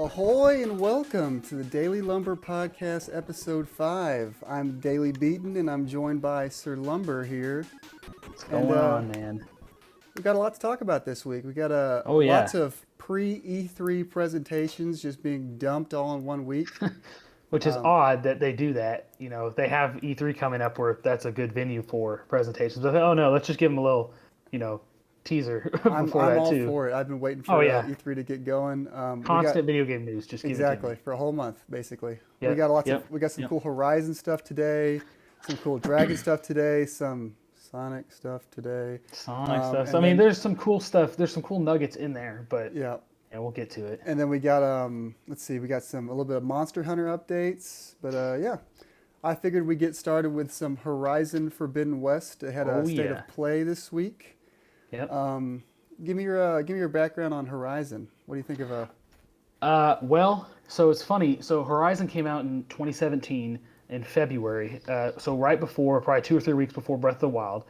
Ahoy and welcome to the Dailey-Lumber Podcast, Episode 5. I'm Daily Beaton and I'm joined by Sir Lumber here. What's going on, man? We got a lot to talk about this week. We got yeah. lots of pre-E3 presentations just being dumped all in 1 week. Which is odd that they do that. You know, they have E3 coming up where that's a good venue for presentations. But oh no, let's just give them a little, teaser before I'm that all too. for it. I've been waiting for E3 to get going. Constant video game news, just exactly for a whole month, basically. Yep. We got some cool Horizon stuff today, some cool Dragon stuff today, some Sonic stuff today. Stuff. So, there's some cool stuff. There's some cool nuggets in there, but yeah, we'll get to it. And then we got let's see, we got a little bit of Monster Hunter updates, but I figured we'd get started with some Horizon Forbidden West. It had a state of play this week. Yep. Give me your background on Horizon. What do you think of Well, so it's funny. So Horizon came out in 2017 in February. So right before, probably 2 or 3 weeks before Breath of the Wild.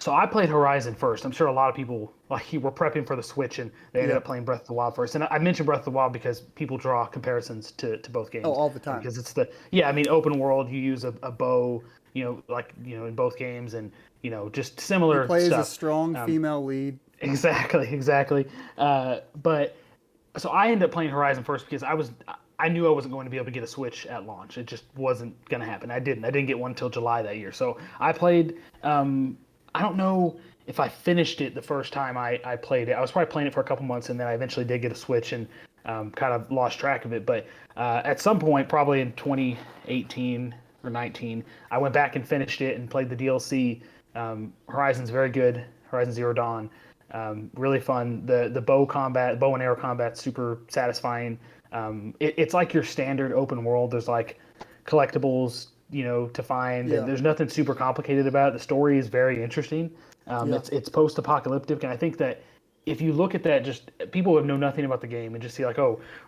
So I played Horizon first. I'm sure a lot of people were prepping for the Switch and they ended up playing Breath of the Wild first. And I mentioned Breath of the Wild because people draw comparisons to both games. Oh, all the time. Because it's open world. You use a bow, in both games, and just similar you play stuff. As a strong female lead. Exactly. But so I ended up playing Horizon first because I knew I wasn't going to be able to get a Switch at launch. It just wasn't going to happen. I didn't get one until July that year. So I played. I don't know if I finished it the first time I played it. I was probably playing it for a couple months, and then I eventually did get a Switch and kind of lost track of it. But at some point, probably in 2018 or 19, I went back and finished it and played the DLC. Horizon's very good. Horizon Zero Dawn, really fun. The bow and arrow combat, super satisfying. It's like your standard open world. There's like collectibles, to find. And there's nothing super complicated about it. The story is very interesting. It's post-apocalyptic, and I think that if you look at that, just people who know nothing about the game and just see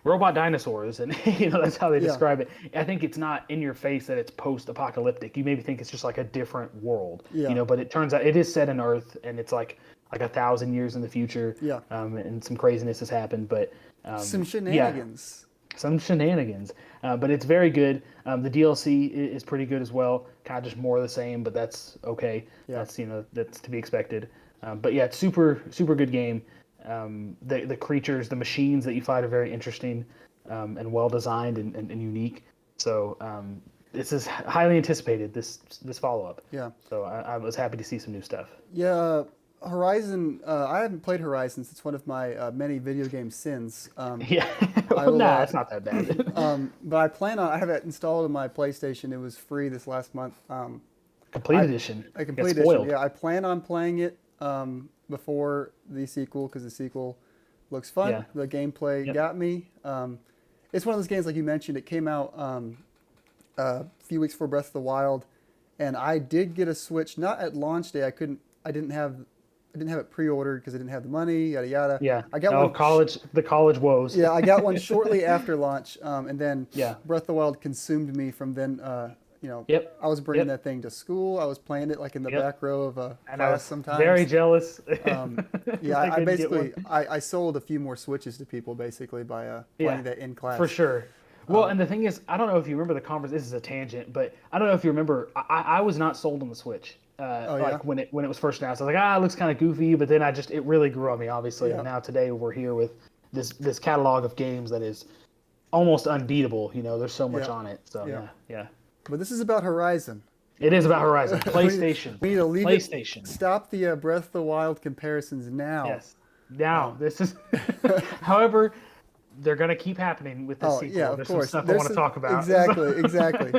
robot dinosaurs, and that's how they describe it. I think it's not in your face that it's post-apocalyptic. You maybe think it's just like a different world, but it turns out it is set in Earth, and it's like 1,000 years in the future. And some craziness has happened, but some shenanigans. Some shenanigans, but it's very good. The DLC is pretty good as well. Kind of just more of the same, but that's okay. That's that's to be expected. But yeah, it's super good game. The creatures, the machines that you fight are very interesting and well designed and unique. So this is highly anticipated. This follow up. Yeah. So I was happy to see some new stuff. Yeah. Horizon, I haven't played Horizon. It's one of my many video game sins. It's not that bad. But I have it installed on my PlayStation. It was free this last month. Complete edition. A complete edition, yeah. I plan on playing it before the sequel because the sequel looks fun. Yeah. The gameplay got me. It's one of those games, like you mentioned, it came out a few weeks before Breath of the Wild, and I did get a Switch, not at launch day. I didn't have it pre-ordered because I didn't have the money, yada yada. Yeah. I got the college woes. Yeah, I got one shortly after launch, and then Breath of the Wild consumed me from then. I was bringing that thing to school. I was playing it in the back row of a class sometimes. Very jealous. I sold a few more Switches to people basically by playing that in class. For sure. Well, and the thing is, I don't know if you remember the conference. This is a tangent, but I don't know if you remember. I was not sold on the Switch. When it was first announced, I was like, it looks kind of goofy, but then it really grew on me, obviously. And now today we're here with this catalog of games that is almost unbeatable. There's so much on it. So yeah. But this is about Horizon. It is about Horizon. PlayStation. We need to leave PlayStation. Stop the Breath of the Wild comparisons now. Yes. Now this is. However, they're going to keep happening with the sequel. Yeah, of There's course. some stuff I want to talk about. Exactly.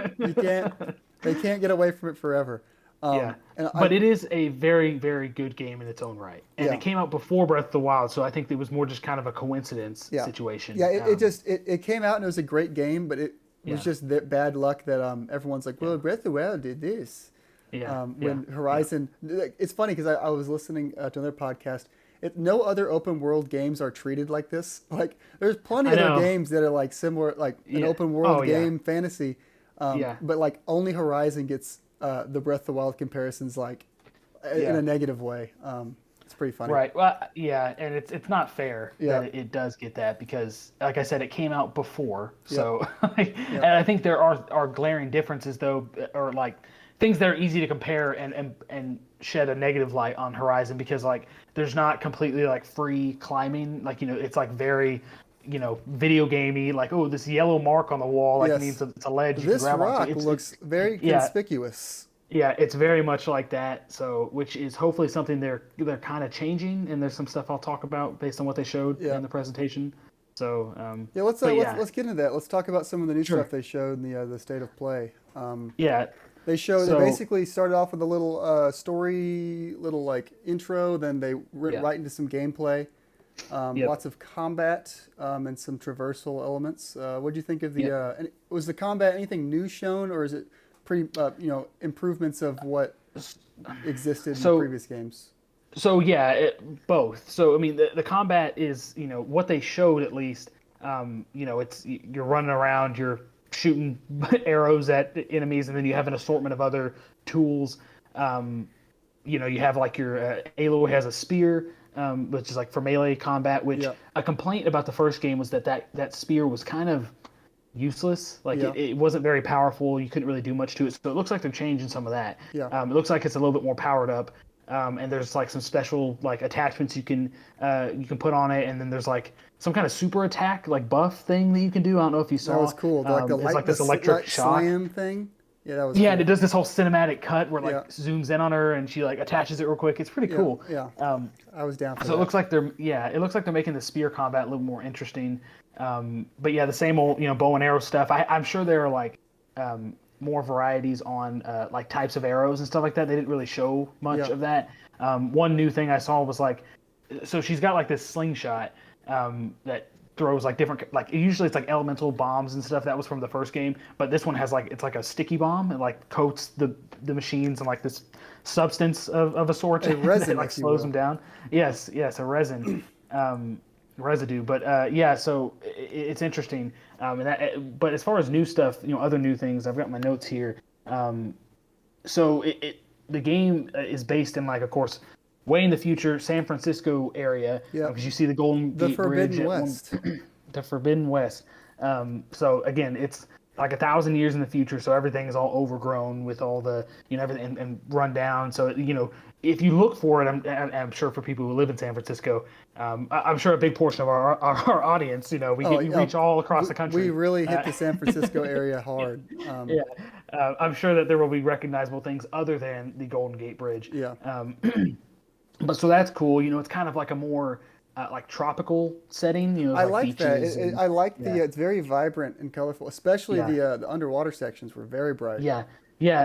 They can't get away from it forever. But it is a very, very good game in its own right. And it came out before Breath of the Wild, so I think it was more just kind of a coincidence situation. Yeah, it came out and it was a great game, but it was just that bad luck that everyone's like, well, Breath of the Wild did this. When Horizon... It's funny because I was listening to another podcast. No other open world games are treated like this. There's plenty of other games that are similar, an open world game, fantasy. But only Horizon gets the Breath of the Wild comparisons in a negative way. It's pretty funny. Right. Well, yeah, and it's not fair Yeah. that it does get that because, like I said, it came out before. Yep. So, Yep. and I think there are glaring differences though, or like things that are easy to compare and shed a negative light on Horizon because like there's not completely like free climbing. Like it's like very video gamey. Like this yellow mark on the wall like Yes. means it's a ledge. This you can grab rock onto. looks very yeah. conspicuous. Yeah, it's very much like that. So, which is hopefully something they're kind of changing, and there's some stuff I'll talk about based on what they showed in the presentation. So, let's get into that. Let's talk about some of the new stuff they showed in the state of play. They basically started off with a little story, little like intro, then they went right into some gameplay. Lots of combat and some traversal elements. What do you think of the? Was the combat anything new shown, or is it pretty improvements of what existed in the previous games? So both. So I mean the combat is what they showed at least. It's you're running around, you're shooting arrows at enemies, and then you have an assortment of other tools. You have like your Aloy has a spear. Which is like for melee combat, which a complaint about the first game was that spear was kind of useless. Like it wasn't very powerful. You couldn't really do much to it. So it looks like they're changing some of that. It looks like it's a little bit more powered up. And there's like some special like attachments you can put on it. And then there's like some kind of super attack like buff thing that you can do. I don't know if you saw. That was cool. It's like this electric shock slam thing. Yeah, that was. Yeah, cool. And it does this whole cinematic cut where like zooms in on her and she like attaches it real quick. It's pretty cool. Yeah. I was down for that. So it looks like they're making the spear combat a little more interesting. But the same old bow and arrow stuff. I'm sure there are like more varieties on like types of arrows and stuff like that. They didn't really show much of that. One new thing I saw was like, so she's got like this slingshot that throws like different, like usually it's like elemental bombs and stuff. That was from the first game, but this one has like it's like a sticky bomb. It like coats the machines and like this substance of a sort that like slows them down. Yes, a resin. Residue, but so it's interesting. But as far as new stuff, other new things, I've got my notes here. So the game is based in like, of course, way in the future, San Francisco area, because you see the Golden Gate Bridge. The Forbidden West. So again, it's like 1,000 years in the future, so everything is all overgrown with all the everything and run down. So if you look for it, I'm sure for people who live in San Francisco, I'm sure a big portion of our audience, we reach all across the country. We really hit the San Francisco area hard. I'm sure that there will be recognizable things other than the Golden Gate Bridge. But so that's cool. It's kind of like a more like tropical setting. I like that. I like it's very vibrant and colorful, especially the underwater sections were very bright. Yeah,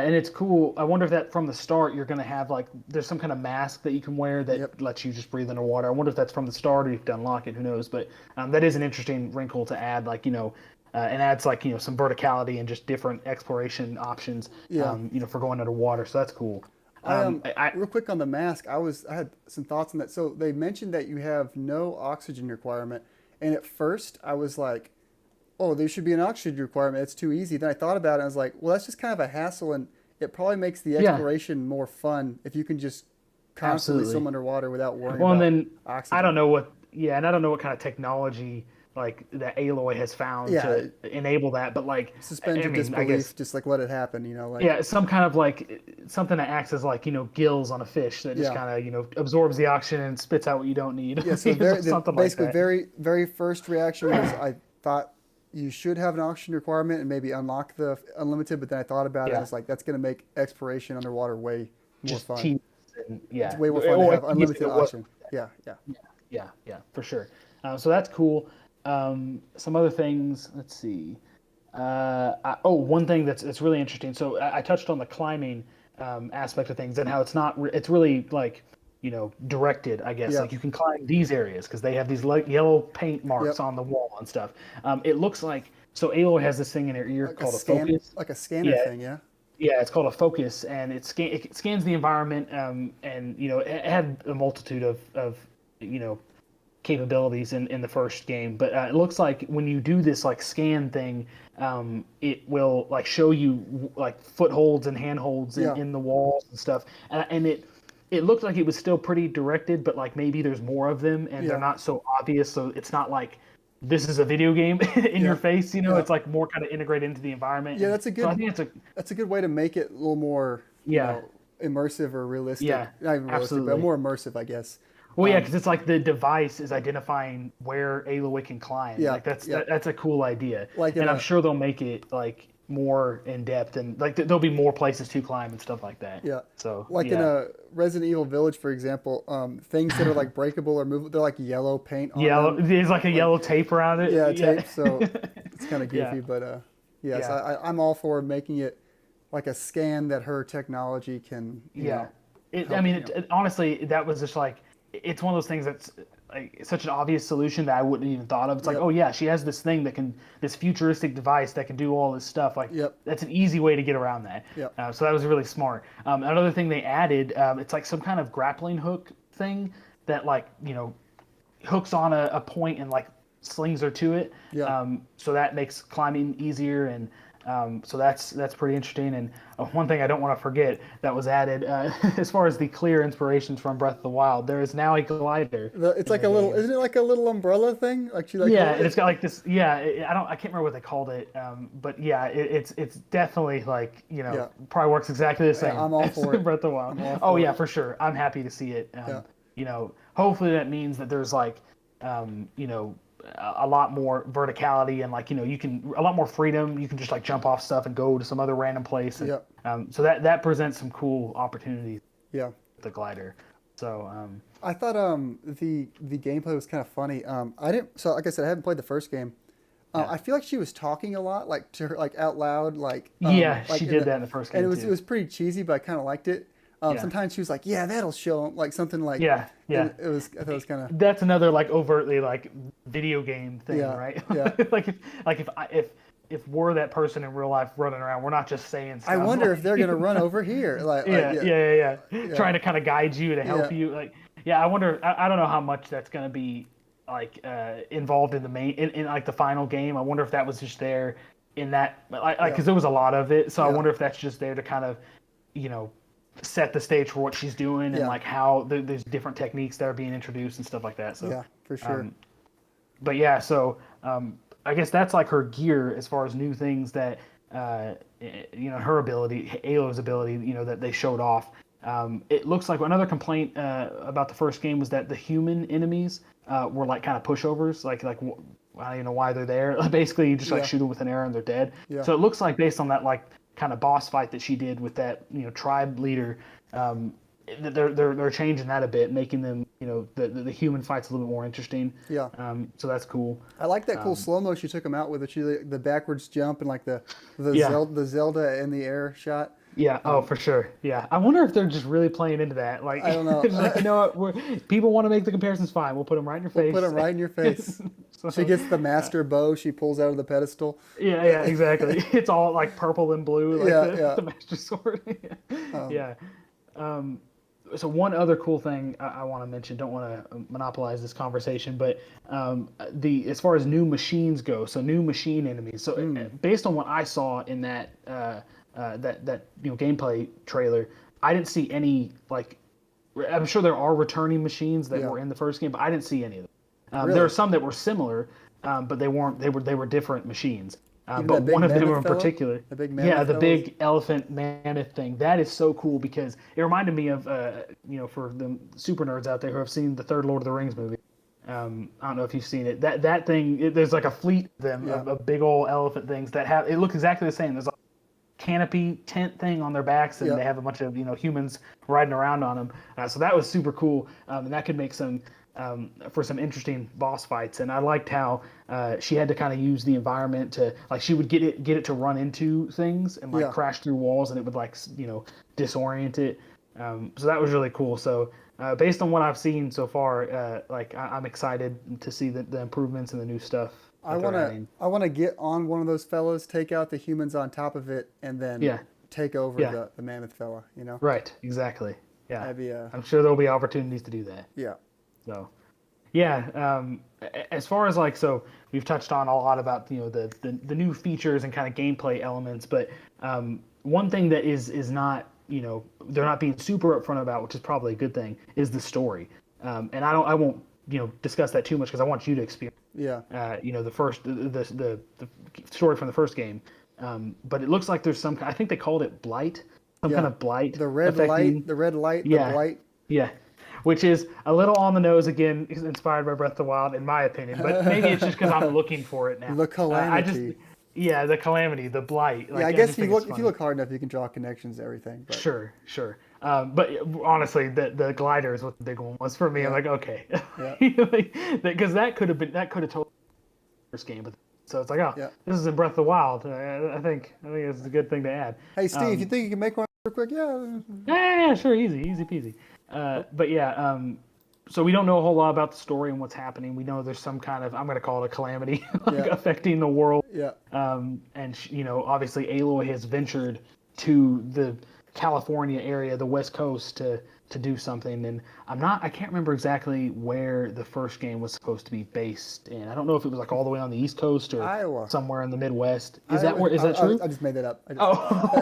and it's cool. I wonder if that from the start you're going to have like there's some kind of mask that you can wear that lets you just breathe underwater. I wonder if that's from the start or you have to unlock it. Who knows? But that is an interesting wrinkle to add, like and adds like some verticality and just different exploration options. For going underwater. So that's cool. Real quick on the mask, I had some thoughts on that. So they mentioned that you have no oxygen requirement, and at first I was like, oh, there should be an oxygen requirement. It's too easy. Then I thought about it and I was like, well, that's just kind of a hassle, and it probably makes the exploration more fun if you can just constantly swim underwater without worrying about oxygen. I don't know what kind of technology like that Aloy has found to enable that, but like suspend your disbelief, just like let it happen, some kind of like something that acts as like gills on a fish that just kind of absorbs the oxygen and spits out what you don't need. Yeah, so basically, very very first reaction was I thought you should have an oxygen requirement and maybe unlock the unlimited, but then I thought about it and I was like, that's going to make exploration underwater way more fun. It's way more fun to have unlimited oxygen. Yeah, for sure. So that's cool. Some other things. Let's see. One thing that's really interesting. So I touched on the climbing aspect of things and how it's really like directed. I guess like you can climb these areas because they have these yellow paint marks on the wall and stuff. It looks like Aloy has this thing in her ear called a focus, like a scanner thing. Yeah, it's called a focus, and it scans the environment, and it had a multitude of capabilities in the first game, but it looks like when you do this like scan thing, it will like show you like footholds and handholds in the walls and stuff, and it looked like it was still pretty directed, but like maybe there's more of them and they're not so obvious. So it's not like this is a video game in your face, it's like more kind of integrated into the environment. Yeah, that's a good. So I think that's a good way to make it a little more, immersive or realistic. Yeah, not even realistic, absolutely. but more immersive, I guess. Well, yeah, because it's like the device is identifying where Aloy can climb. Yeah, like that's a cool idea. Like and I'm sure they'll make it like more in depth and like there'll be more places to climb and stuff like that. Yeah. So like in a Resident Evil Village, for example, things that are like breakable or movable, they're like yellow paint on them. There's like a yellow tape around it. Yeah, tape. So it's kind of goofy, but so I'm all for making it like a scan that her technology can. Honestly, that was just like it's one of those things that's like such an obvious solution that I wouldn't even thought of. It's like, oh yeah, she has this thing that can, this futuristic device that can do all this stuff. Like, that's an easy way to get around that. So that was really smart. Another thing they added, it's like some kind of grappling hook thing that like, hooks on a point and like slings her to it. So that makes climbing easier and so that's pretty interesting. And one thing I don't want to forget that was added as far as the clear inspirations from Breath of the Wild, there is now a glider. It's like a little, isn't it like a little umbrella thing? Like she like and it's got like this. I can't remember what they called it. But yeah, it's definitely like probably works exactly the same. I'm all for it. Breath of the Wild. Oh yeah, for sure. I'm happy to see it. Hopefully that means that there's like a lot more verticality and like you can a lot more freedom. You can just like jump off stuff and go to some other random place. And, so that presents some cool opportunities. With the glider. So I thought the gameplay was kind of funny. Like I said, I haven't played the first game. I feel like she was talking a lot, like to her, like out loud, like she did that in the first game. And it was pretty cheesy, but I kind of liked it. Sometimes she was like, "Yeah, that'll show 'em," like something like It was. I thought it was kind of. That's another like overtly like video game thing, right? If we're that person in real life running around, we're not just saying stuff. I wonder if they're gonna run over here. Trying to kind of guide you to help you. I wonder. I don't know how much that's gonna be like involved in the main in like the final game. I wonder if that was just there in that because there was a lot of it. So I wonder if that's just there to kind of set the stage for what she's doing and like how there's different techniques that are being introduced and stuff like that. So for sure. I guess that's like her gear as far as new things that her ability, Aloy's ability, that they showed off. It looks like another complaint about the first game was that the human enemies were like kind of pushovers, like I don't even know why they're there. Basically, you just like shoot them with an arrow and they're dead. So it looks like based on that like kind of boss fight that she did with that tribe leader, they're changing that a bit, making them the human fights a little bit more interesting. So that's cool. I like that cool slow mo she took him out with. The backwards jump and like the Zelda in the air shot. For sure. I wonder if they're just really playing into that. Like, I don't know. Like, what, people want to make the comparisons. Fine, we'll put them right in your face. Put them right in your face. So, she gets the master bow she pulls out of the pedestal. Exactly. It's all like purple and blue, like the master sword. So one other cool thing I want to mention, don't want to monopolize this conversation, but as far as new machines go, so new machine enemies. So based on what I saw in that gameplay trailer, I didn't see any like. I'm sure there are returning machines that were in the first game, but I didn't see any of them. There are some that were similar, but they weren't. They were different machines. But one of them in particular, the big elephant mammoth thing, that is so cool because it reminded me of for the super nerds out there who have seen the third Lord of the Rings movie. I don't know if you've seen it. That thing, there's like a fleet of them of big old elephant things that have. It looks exactly the same. There's a canopy tent thing on their backs, and they have a bunch of humans riding around on them. So that was super cool, and that could make some. For some interesting boss fights, and I liked how she had to kind of use the environment to like she would get it to run into things and like crash through walls, and it would like disorient it. So that was really cool. So based on what I've seen so far, I'm excited to see the improvements and the new stuff. I want to get on one of those fellas, take out the humans on top of it, and then take over the mammoth fella. Right, exactly. Yeah, that'd be I'm sure there'll be opportunities to do that. So, as far as so we've touched on a lot about the new features and kind of gameplay elements, but one thing that is not they're not being super upfront about, which is probably a good thing, is the story. And I won't discuss that too much because I want you to experience. Yeah. The story from the first game. But it looks like there's I think they called it blight, kind of blight. The red light, the blight. Yeah. Which is a little on the nose, again, inspired by Breath of the Wild, in my opinion. But maybe it's just because I'm looking for it now. The calamity. The calamity, the blight. Like, I guess if you look hard enough, you can draw connections to everything. But. Sure. But honestly, the glider is what the big one was for me. Yeah. I'm like, okay, because that could have totally been the first game, but so it's like, this is in Breath of the Wild. I think it's a good thing to add. Hey, Steve, you think you can make one real quick? Yeah, sure, easy peasy. So we don't know a whole lot about the story and what's happening. We know there's some kind of, I'm going to call it a calamity, affecting the world. Yeah. And obviously Aloy has ventured to the California area, the West Coast, to do something. And I can't remember exactly where the first game was supposed to be based in. I don't know if it was like all the way on the East Coast or Iowa, somewhere in the Midwest. Is that true? I just made that up.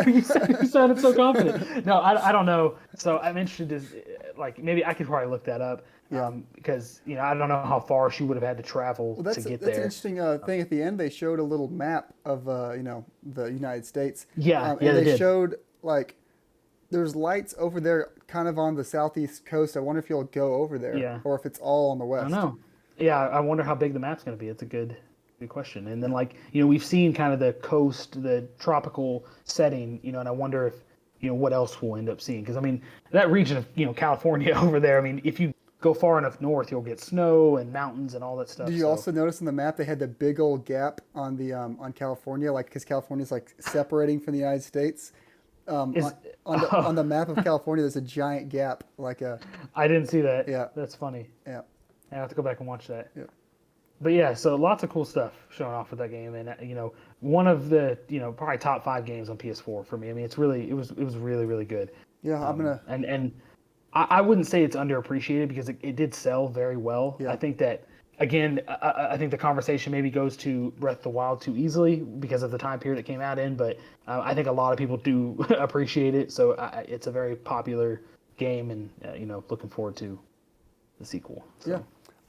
You sounded so confident. No, I don't know. So I'm interested maybe I could probably look that up. Because I don't know how far she would have had to travel to get there. That's an interesting thing. At the end, they showed a little map of the United States. And they showed there's lights over there, kind of on the southeast coast. I wonder if you'll go over there, or if it's all on the west. I don't know. Yeah, I wonder how big the map's going to be. It's a good question. And then we've seen kind of the coast, the tropical setting, and I wonder if what else we'll end up seeing, because I mean that region of California over there. I mean, if you go far enough north, you'll get snow and mountains and all that stuff. Did you also notice in the map they had the big old gap on the on California, because California's separating from the United States. On the map of California, there's a giant gap, I didn't see that. Yeah, that's funny. Yeah, I have to go back and watch that. Yeah. But so lots of cool stuff showing off with that game, and one of the probably top 5 games on PS4 for me. I mean, it was really, really good. Yeah, I'm gonna and I wouldn't say it's underappreciated because it did sell very well. Yeah. I think that, again, I think the conversation maybe goes to Breath of the Wild too easily because of the time period it came out in, but I think a lot of people do appreciate it. So it's a very popular game, and looking forward to the sequel. So. Yeah,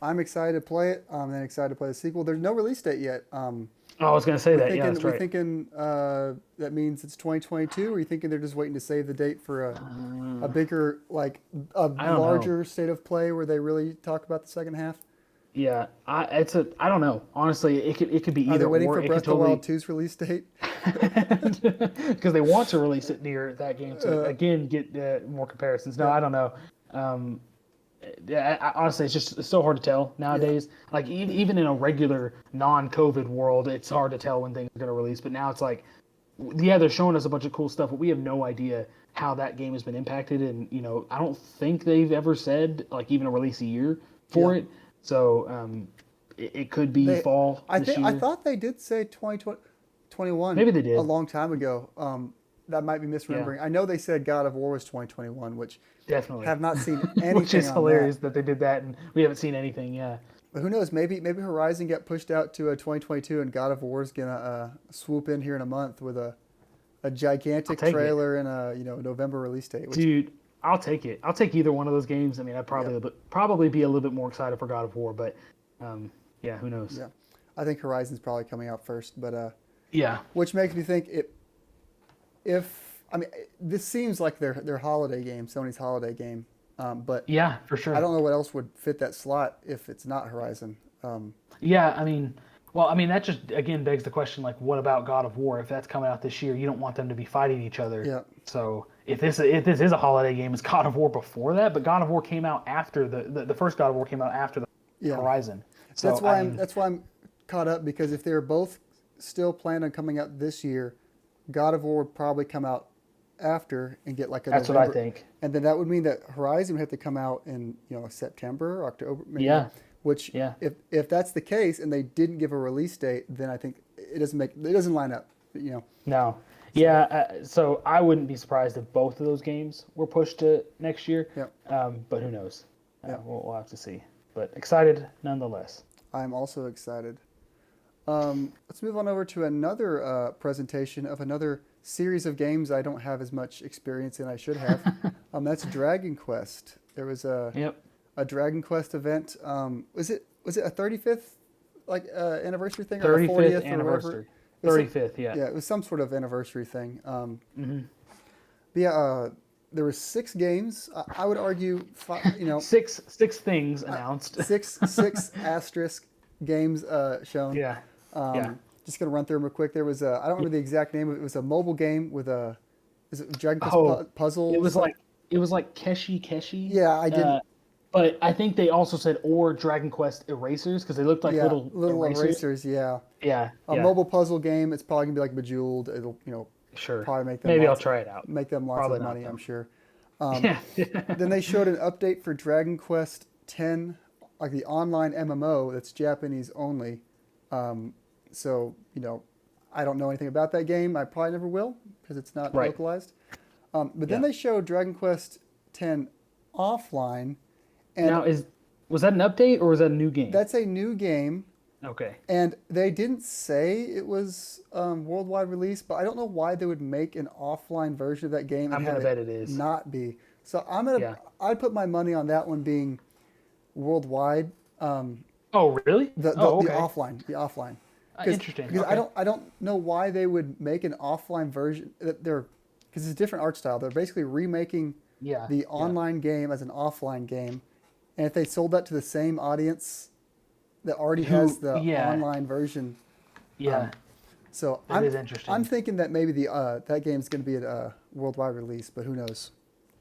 I'm excited to play it. I'm then excited to play the sequel. There's no release date yet. I was going to say that. That's right. We're thinking that means it's 2022. Or are you thinking they're just waiting to save the date for a bigger, larger state of play where they really talk about the second half? Yeah, I don't know. Honestly, it could be either. Are they waiting or. for Breath of the Wild 2's release date? Because they want to release it near that game to again get more comparisons. No, I don't know. Honestly, it's so hard to tell nowadays. Yeah. Even in a regular non-COVID world, it's hard to tell when things are going to release. But now it's they're showing us a bunch of cool stuff, but we have no idea how that game has been impacted. And I don't think they've ever said even a release year for it. So it could be fall. I thought they did say 2021. Maybe they did a long time ago. That might be misremembering. Yeah. I know they said God of War was 2021, which definitely have not seen anything. Which is hilarious that they did that, and we haven't seen anything. Yeah. But who knows? Maybe Horizon got pushed out to 2022, and God of War is gonna swoop in here in a month with a gigantic trailer and a November release date. Dude, I'll take it. I'll take either one of those games. I mean, I'd probably be a little bit more excited for God of War, but who knows? Yeah, I think Horizon's probably coming out first, but which makes me think this seems like their holiday game, Sony's holiday game, but yeah, for sure. I don't know what else would fit that slot if it's not Horizon. That just again begs the question, what about God of War? If that's coming out this year, you don't want them to be fighting each other. Yeah. So if this is a holiday game, it's God of War before that, but God of War came out after the first God of War came out after the Horizon. So that's why I'm caught up, because if they're both still planning on coming out this year, God of War would probably come out after and get That's November. what I think. And then that would mean that Horizon would have to come out in September, October, maybe. Yeah. Which if that's the case and they didn't give a release date, then I think it doesn't line up. No. Yeah. So I wouldn't be surprised if both of those games were pushed to next year. Yeah. But who knows? We'll have to see. But excited nonetheless. I'm also excited. Let's move on over to another presentation of another series of games I don't have as much experience in I should have. That's Dragon Quest. There was a Dragon Quest event. Was it a 35th anniversary thing or a 40th anniversary? Or whatever? 35th, yeah. Yeah, it was some sort of anniversary thing. But there were 6 games. I would argue, six things announced. six asterisk games shown. Yeah. Just gonna run through them real quick. There was I don't remember the exact name. It was a mobile game with is it Dragon Quest puzzle? It was like Keshi. Yeah, I didn't. But I think they also said Dragon Quest erasers because they looked like little erasers. Yeah. A mobile puzzle game. It's probably gonna be like Bejeweled. It'll sure. Probably make them. Maybe I'll try it out. Make them lots probably of money, not, I'm sure. Yeah. Then they showed an update for Dragon Quest X, like the online MMO that's Japanese only. So I don't know anything about that game. I probably never will because it's not localized. But then they showed Dragon Quest X offline. And now was that an update or was that a new game? That's a new game. Okay. And they didn't say it was worldwide release, but I don't know why they would make an offline version of that game. I'm gonna bet it is not be. So I'd put my money on that one being worldwide. Oh really? The offline. Interesting. Because I don't know why they would make an offline version. Because it's a different art style. They're basically remaking the online game as an offline game, and if they sold that to the same audience that already has the online version. So that is interesting. I'm thinking that maybe that game's going to be a worldwide release, but who knows?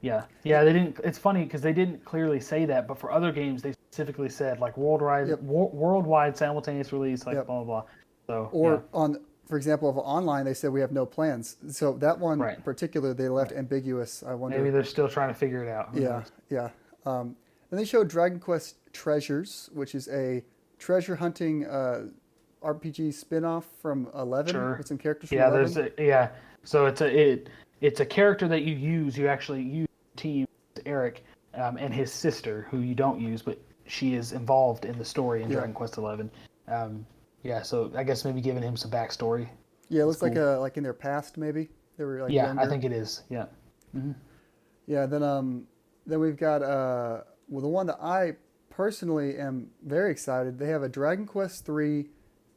Yeah. They didn't. It's funny because they didn't clearly say that, but for other games they specifically said like worldwide simultaneous release, like blah blah blah. So for example, of online, they said we have no plans. So that one in particular, they left ambiguous. I wonder. Maybe they're still trying to figure it out. Yeah. And they showed Dragon Quest Treasures, which is a treasure hunting RPG spin-off from 11 with some characters from 11. So it's a character that you use. You actually use team Eric and his sister, who you don't use, but she is involved in the story in Dragon Quest 11. So I guess maybe giving him some backstory. Yeah, it looks like in their past maybe they were like younger. I think it is. Yeah. Mm-hmm. Yeah. Then we've got the one that I personally am very excited. They have a Dragon Quest III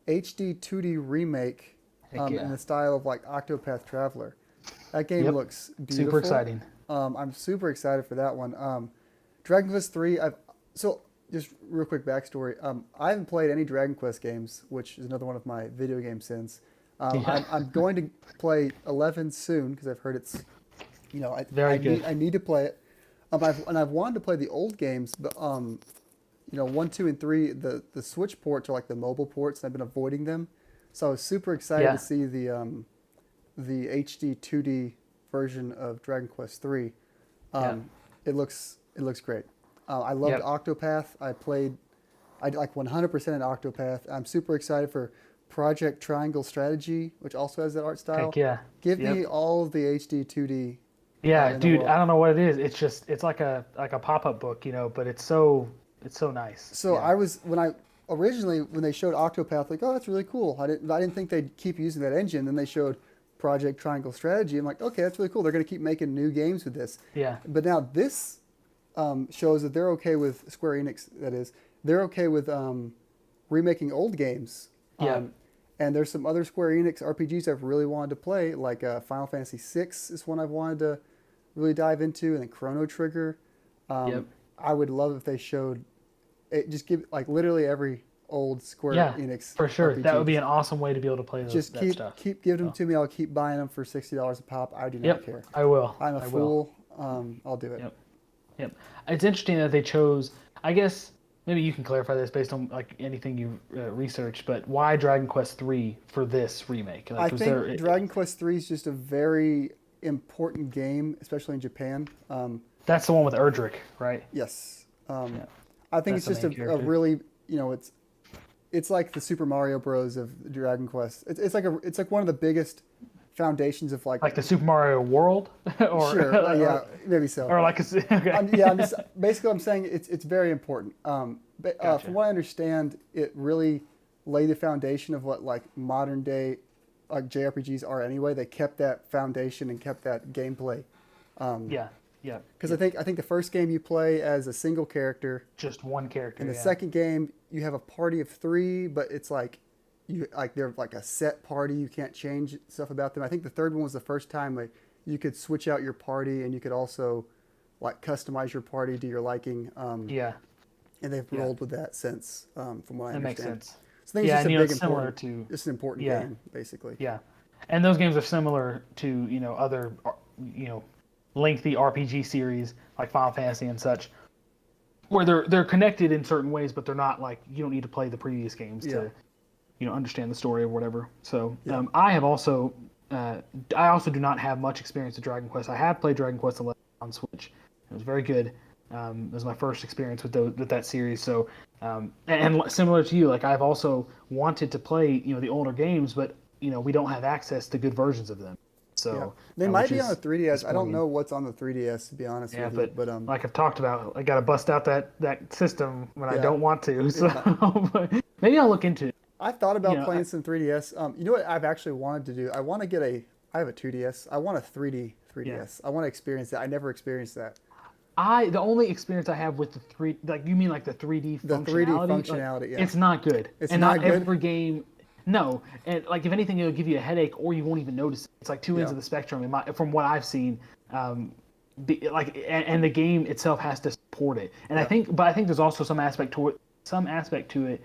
HD 2D remake in the style of like Octopath Traveler. That game looks beautiful. Super exciting. I'm super excited for that one. Dragon Quest III, just real quick backstory. I haven't played any Dragon Quest games, which is another one of my video game sins. I'm going to play 11 soon because I've heard it's, very good. I need to play it. I've wanted to play the old games, but 1, 2, and 3, the Switch ports are like the mobile ports, and I've been avoiding them. So I was super excited to see the HD 2D version of Dragon Quest III. It looks great. I loved Octopath. I did like 100% in Octopath. I'm super excited for Project Triangle Strategy, which also has that art style. Heck yeah. Give me all of the HD 2D. Yeah, dude, I don't know what it is. It's like a pop-up book, but it's so nice. So when they showed Octopath, like, oh, that's really cool. I didn't think they'd keep using that engine. Then they showed Project Triangle Strategy. I'm like, okay, that's really cool. They're going to keep making new games with this. Yeah. But now this shows that they're okay with Square Enix. That is, they're okay with remaking old games. And there's some other Square Enix RPGs I've really wanted to play, like Final Fantasy VI is one I've wanted to really dive into, and then Chrono Trigger. I would love if they showed it. Just give like literally every old Square Enix. For sure. RPG. That would be an awesome way to be able to play those. Keep giving them to me. I'll keep buying them for $60 a pop. I do not care. I will. I'm a fool. I'll do it. Yep. It's interesting that they chose. I guess maybe you can clarify this based on like anything you researched, but why Dragon Quest III for this remake? Like, I think Dragon Quest III is just a very important game, especially in Japan. That's the one with Erdrick, right? Yes. I think it's just a really, it's like the Super Mario Bros. Of Dragon Quest. It's like one of the biggest foundations of like the Super Mario World, or sure, maybe so, or like I'm saying it's very important. Gotcha. From what I understand, it really laid the foundation of what like modern day JRPGs are anyway. They kept that foundation and kept that gameplay. Yeah. Because I think the first game you play as a single character, just one character. and the second game you have a party of 3, but it's like they're like a set party. You can't change stuff about them. I think the third one was the first time like you could switch out your party, and you could also like customize your party to your liking. And they've rolled with that since, from what I understand. That makes sense. So I think it's just similar to it's an important game, basically. Yeah, and those games are similar to other lengthy RPG series like Final Fantasy and such, where they're connected in certain ways, but they're not like you don't need to play the previous games to understand the story or whatever. So I also do not have much experience with Dragon Quest. I have played Dragon Quest 11 on Switch. It was very good. It was my first experience with that series. So and similar to you, like I've also wanted to play the older games, but we don't have access to good versions of them. So they might be on the 3DS. I don't know what's on the 3DS, to be honest with you. But like I've talked about, I got to bust out that system when I don't want to. So but maybe I'll look into it. I've thought about playing some 3DS. You know what I've actually wanted to do? I want to get I have a 2DS. I want a 3D 3DS. Yeah. I want to experience that. I never experienced that. The only experience I have with the 3D, like you mean like the 3D functionality? The 3D functionality, yeah. It's not good. It's and not good? Every game. No, and like if anything, it'll give you a headache, or you won't even notice it. It's like two ends of the spectrum. From what I've seen, and the game itself has to support it. And I think there's also some aspect to it,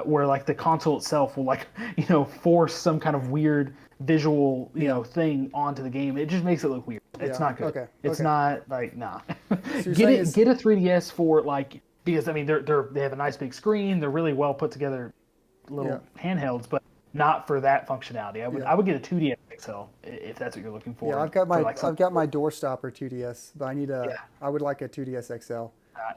where like the console itself will force some kind of weird visual thing onto the game. It just makes it look weird. It's not good. Okay. It's not like nah. So get a 3DS for because I mean they have a nice big screen. They're really well put together little handhelds, but not for that functionality. I would get a 2DS XL if that's what you're looking for. Yeah, I've got my doorstopper 2DS, but I would like a 2DS XL.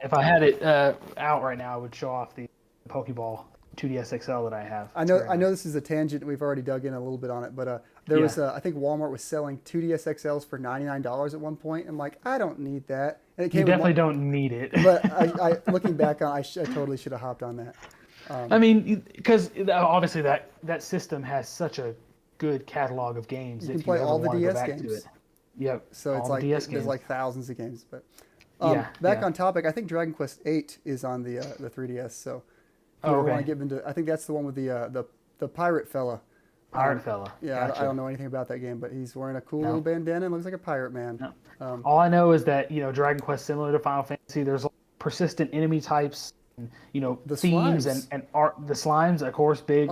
If I had it out right now, I would show off the Pokeball 2DS XL that I have. I know this is a tangent. We've already dug in a little bit on it, but there was I think Walmart was selling 2DS XLs for $99 at one point. I'm like, I don't need that. And it came you definitely don't need it. But I looking back on, I totally should have hopped on that. I mean, because obviously that system has such a good catalog of games. You can play all the DS games. Yep. So it's like there's like thousands of games. But back on topic, I think Dragon Quest 8 is on the 3DS. So if you want to get into, I think that's the one with the pirate fella. Pirate fella. Yeah, gotcha. I don't know anything about that game, but he's wearing a cool little bandana and looks like a pirate man. No. All I know is that Dragon Quest, similar to Final Fantasy, there's persistent enemy types. The themes and art, the slimes, of course, big.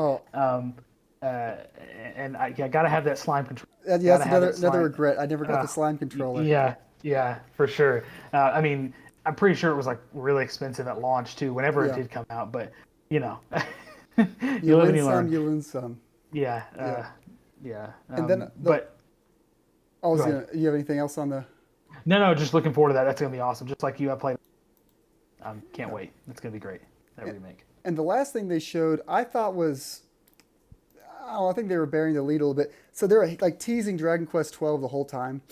And I gotta have that slime control. That's another regret. I never got the slime controller. Yeah, for sure. I mean, I'm pretty sure it was like really expensive at launch too, whenever it did come out. But you live and you learn. You lose some. Yeah. And then, you have anything else on the? No, just looking forward to that. That's gonna be awesome. Just like you, I played. Can't wait. It's going to be great, that remake. And the last thing they showed, I thought was, I think they were bearing the lead a little bit. So they were like teasing Dragon Quest 12 the whole time.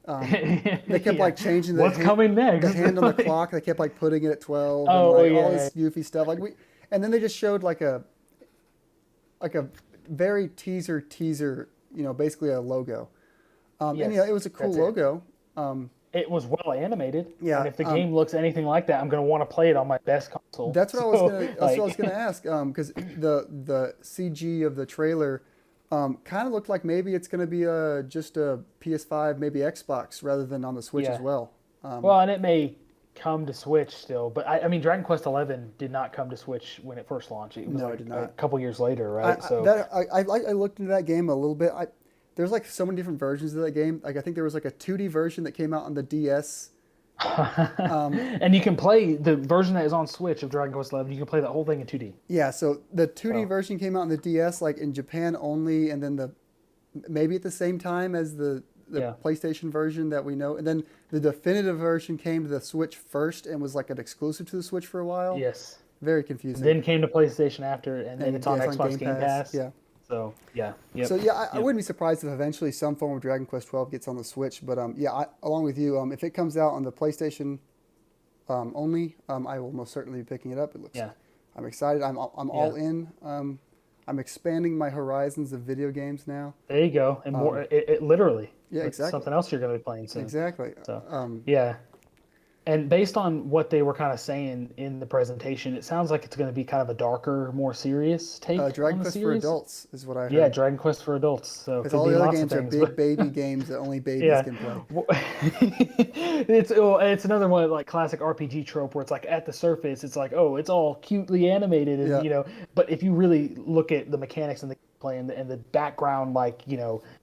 They kept like changing what's coming next. The hand on the clock. They kept like putting it at 12 and all this goofy stuff. And then they just showed like a very teaser, basically a logo. And it was a cool logo. It was well animated. Yeah. And if the game looks anything like that, I'm going to want to play it on my best console. That's what I was going to ask. Because the CG of the trailer kind of looked like maybe it's going to be just a PS5, maybe Xbox, rather than on the Switch as well. And it may come to Switch still, but I mean, Dragon Quest 11 did not come to Switch when it first launched. It was it did not. A couple years later, right? I looked into that game a little bit. There's like so many different versions of that game. Like I think there was like a 2D version that came out on the DS. And you can play the version that is on Switch of Dragon Quest 11. You can play that whole thing in 2D. Yeah, so the 2D version came out on the DS, like in Japan only, and then maybe at the same time as the PlayStation version that we know, and then the definitive version came to the Switch first and was like an exclusive to the Switch for a while. Yes. Very confusing. Then came to PlayStation after, and then it's on Xbox Game Pass. Yeah. So yeah. Yep. So I wouldn't be surprised if eventually some form of Dragon Quest 12 gets on the Switch. But along with you, if it comes out on the PlayStation I will most certainly be picking it up. It looks. Yeah. I'm excited. I'm all in. I'm expanding my horizons of video games now. There you go, and more. It literally. Yeah, It's exactly. something else you're going to be playing soon. Exactly. So, yeah. And based on what they were kind of saying in the presentation, it sounds like it's going to be kind of a darker, more serious take on Dragon the Quest for series. Adults is what I heard. Yeah, Dragon Quest for Adults. So Because could all be the other lots games of are things, big but baby games that only babies yeah, can play. it's another one like classic RPG trope where it's like at the surface, it's like, oh, it's all cutely animated, and Yeah. but if you really look at the mechanics and the play and the background, like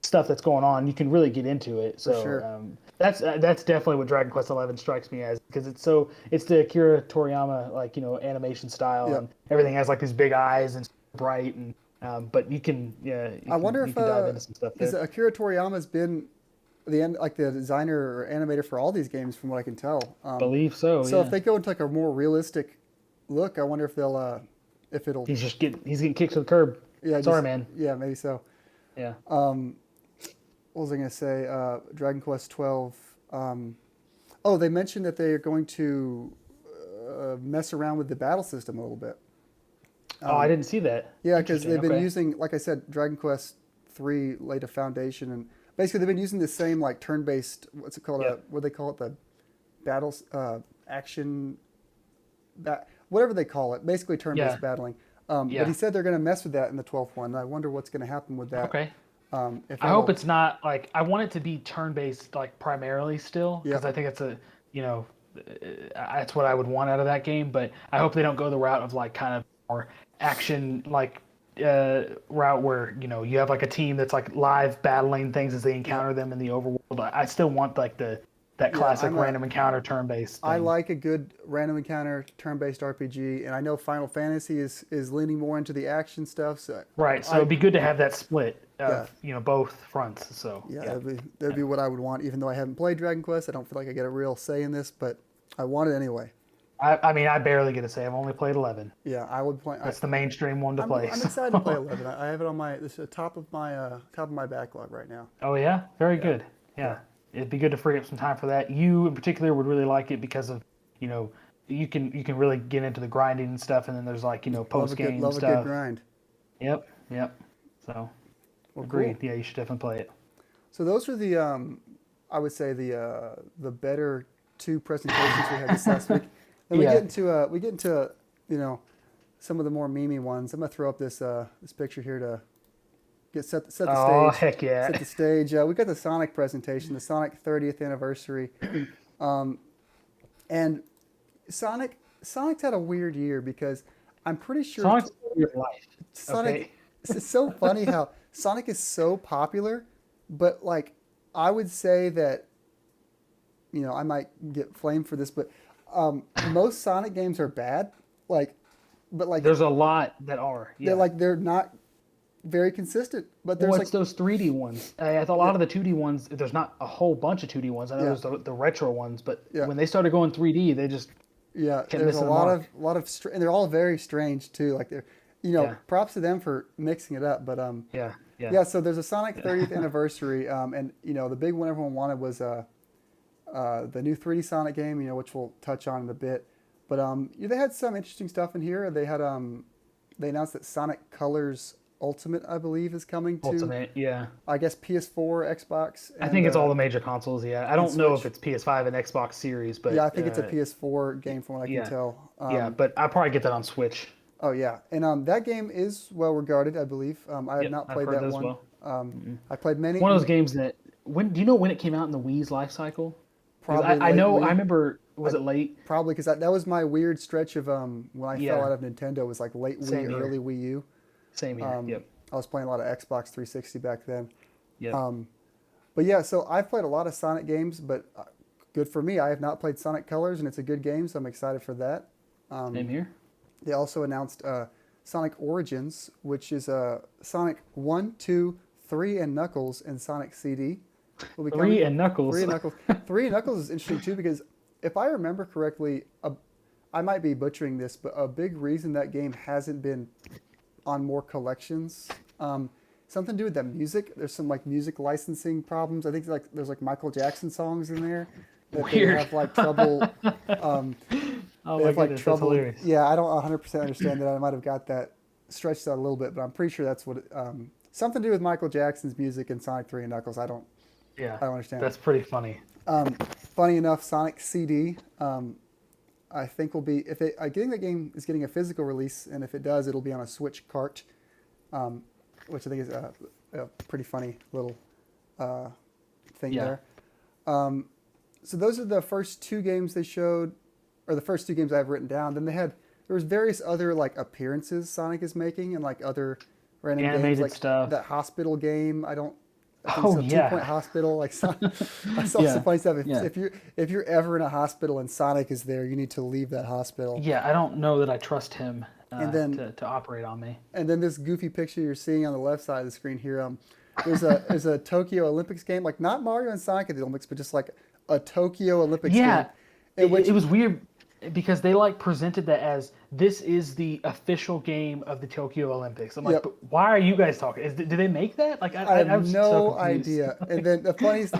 stuff that's going on, you can really get into it. So sure. that's definitely what Dragon Quest 11 strikes me as, because it's the Akira Toriyama, like animation style, Yep. and everything has like these big eyes and bright, and but you can I wonder you if can dive into some stuff because there. Akira Toriyama's been the designer or animator for all these games, from what I can tell. Believe so. So Yeah. if they go into like a more realistic look, I wonder if they'll if it'll. He's getting kicked to the curb. Yeah. Sorry, man. Yeah, maybe so. Yeah. What was I going to say? Dragon Quest 12. Oh, they mentioned that they are going to mess around with the battle system a little bit. Oh, I didn't see that. Yeah, because Interesting, they've been okay. using, like I said, Dragon Quest 3 laid a foundation, and basically they've been using the same like turn-based, what's it called? Yep. What do they call it? The battles, action, whatever they call it. Basically turn-based Yeah. battling. Yeah. But he said they're going to mess with that in the 12th one. I wonder what's going to happen with that. Okay. If I hope it's not like, I want it to be turn-based, like primarily still, because Yeah. I think it's that's what I would want out of that game. But I hope they don't go the route of like kind of more action like route where you have like a team that's like live battling things as they encounter them in the overworld. I still want like that classic random encounter turn-based thing. I like a good random encounter turn-based RPG, and I know Final Fantasy is leaning more into the action stuff. So Right, so it'd be good to have that split of both fronts. So yeah, that'd be what I would want. Even though I haven't played Dragon Quest, I don't feel like I get a real say in this, but I want it anyway. I mean, I barely get to say. I've only played 11. Yeah, I would play. That's the mainstream one to play. I'm excited to play 11. I have it on the top of my backlog right now. Oh yeah, very good. Yeah, it'd be good to free up some time for that. You in particular would really like it because of you can really get into the grinding and stuff, and then there's like post game love stuff. a good grind. Yep. So agreed. Cool. Yeah, you should definitely play it. So those are the I would say the better two presentations we had this last week. Then we get into some of the more memey ones. I'm gonna throw up this picture here to set the stage. Oh heck yeah! Set the stage. We got the Sonic presentation, the Sonic 30th anniversary, and Sonic's had a weird year because I'm pretty sure Sonic's your life. Sonic. Okay. It's so funny how Sonic is so popular, but like I would say that I might get flamed for this, but most Sonic games are bad. But there's a lot that are. Yeah. They're not very consistent. But there's it's those 3D ones. I thought a lot of the 2D ones. There's not a whole bunch of 2D ones. I know there's the retro ones, but when they started going 3D, they just kept there's missing a lot of and they're all very strange too. Like they're props to them for mixing it up. But so there's a Sonic 30th anniversary, and the big one everyone wanted was the new 3D Sonic game, which we'll touch on in a bit. But they had some interesting stuff in here. They had they announced that Sonic Colors Ultimate, I believe, is coming to Ultimate, yeah. I guess PS4, Xbox. I think it's all the major consoles. Yeah, I don't know if it's PS5 and Xbox Series, but I think it's a PS4 game from what I can tell. But I'll probably get that on Switch. Oh yeah, and that game is well regarded, I believe. I have not played that one. Well. I played many. One of those games that do you know when it came out in the Wii's life cycle? Probably. I know. I remember. Was it late? Probably because that was my weird stretch of when I fell out of Nintendo. Was like late Wii, early Wii U. Same here. Yep. I was playing a lot of Xbox 360 back then. Yep. But yeah, so I've played a lot of Sonic games, but good for me. I have not played Sonic Colors, and it's a good game, so I'm excited for that. Same here. They also announced Sonic Origins, which is Sonic 1, 2, 3, and Knuckles and Sonic CD. Will be coming. 3 and Knuckles. 3 and Knuckles. 3 and Knuckles is interesting too because if I remember correctly, I might be butchering this, but a big reason that game hasn't been on more collections, something to do with the music. There's some like music licensing problems. I think there's like Michael Jackson songs in there that Weird. they have like trouble. Oh my goodness, that's hilarious. Yeah, I don't 100% understand that. I might have got that stretched out a little bit, but I'm pretty sure that's what something to do with Michael Jackson's music and Sonic 3 and Knuckles. I don't understand. That's pretty funny. Funny enough, Sonic CD, I think will be I think the game is getting a physical release, and if it does, it'll be on a Switch cart, which I think is a pretty funny little thing there. So those are the first two games they showed, or the first two games I've written down. Then there was various other like appearances Sonic is making, and like other random animated games, like stuff. that hospital game. I think Oh, it's a yeah. 2 Point Hospital. Like I saw some funny stuff. If you're ever in a hospital and Sonic is there, you need to leave that hospital. Yeah, I don't know that I trust him And then- to operate on me. And then this goofy picture you're seeing on the left side of the screen here, there's a Tokyo Olympics game, like not Mario and Sonic at the Olympics, but just like a Tokyo Olympics game. It was weird because they like presented that as this is the official game of the Tokyo Olympics. I'm like, but why are you guys talking? Did they make that? Like I have was no so confused. idea. And then the funniest,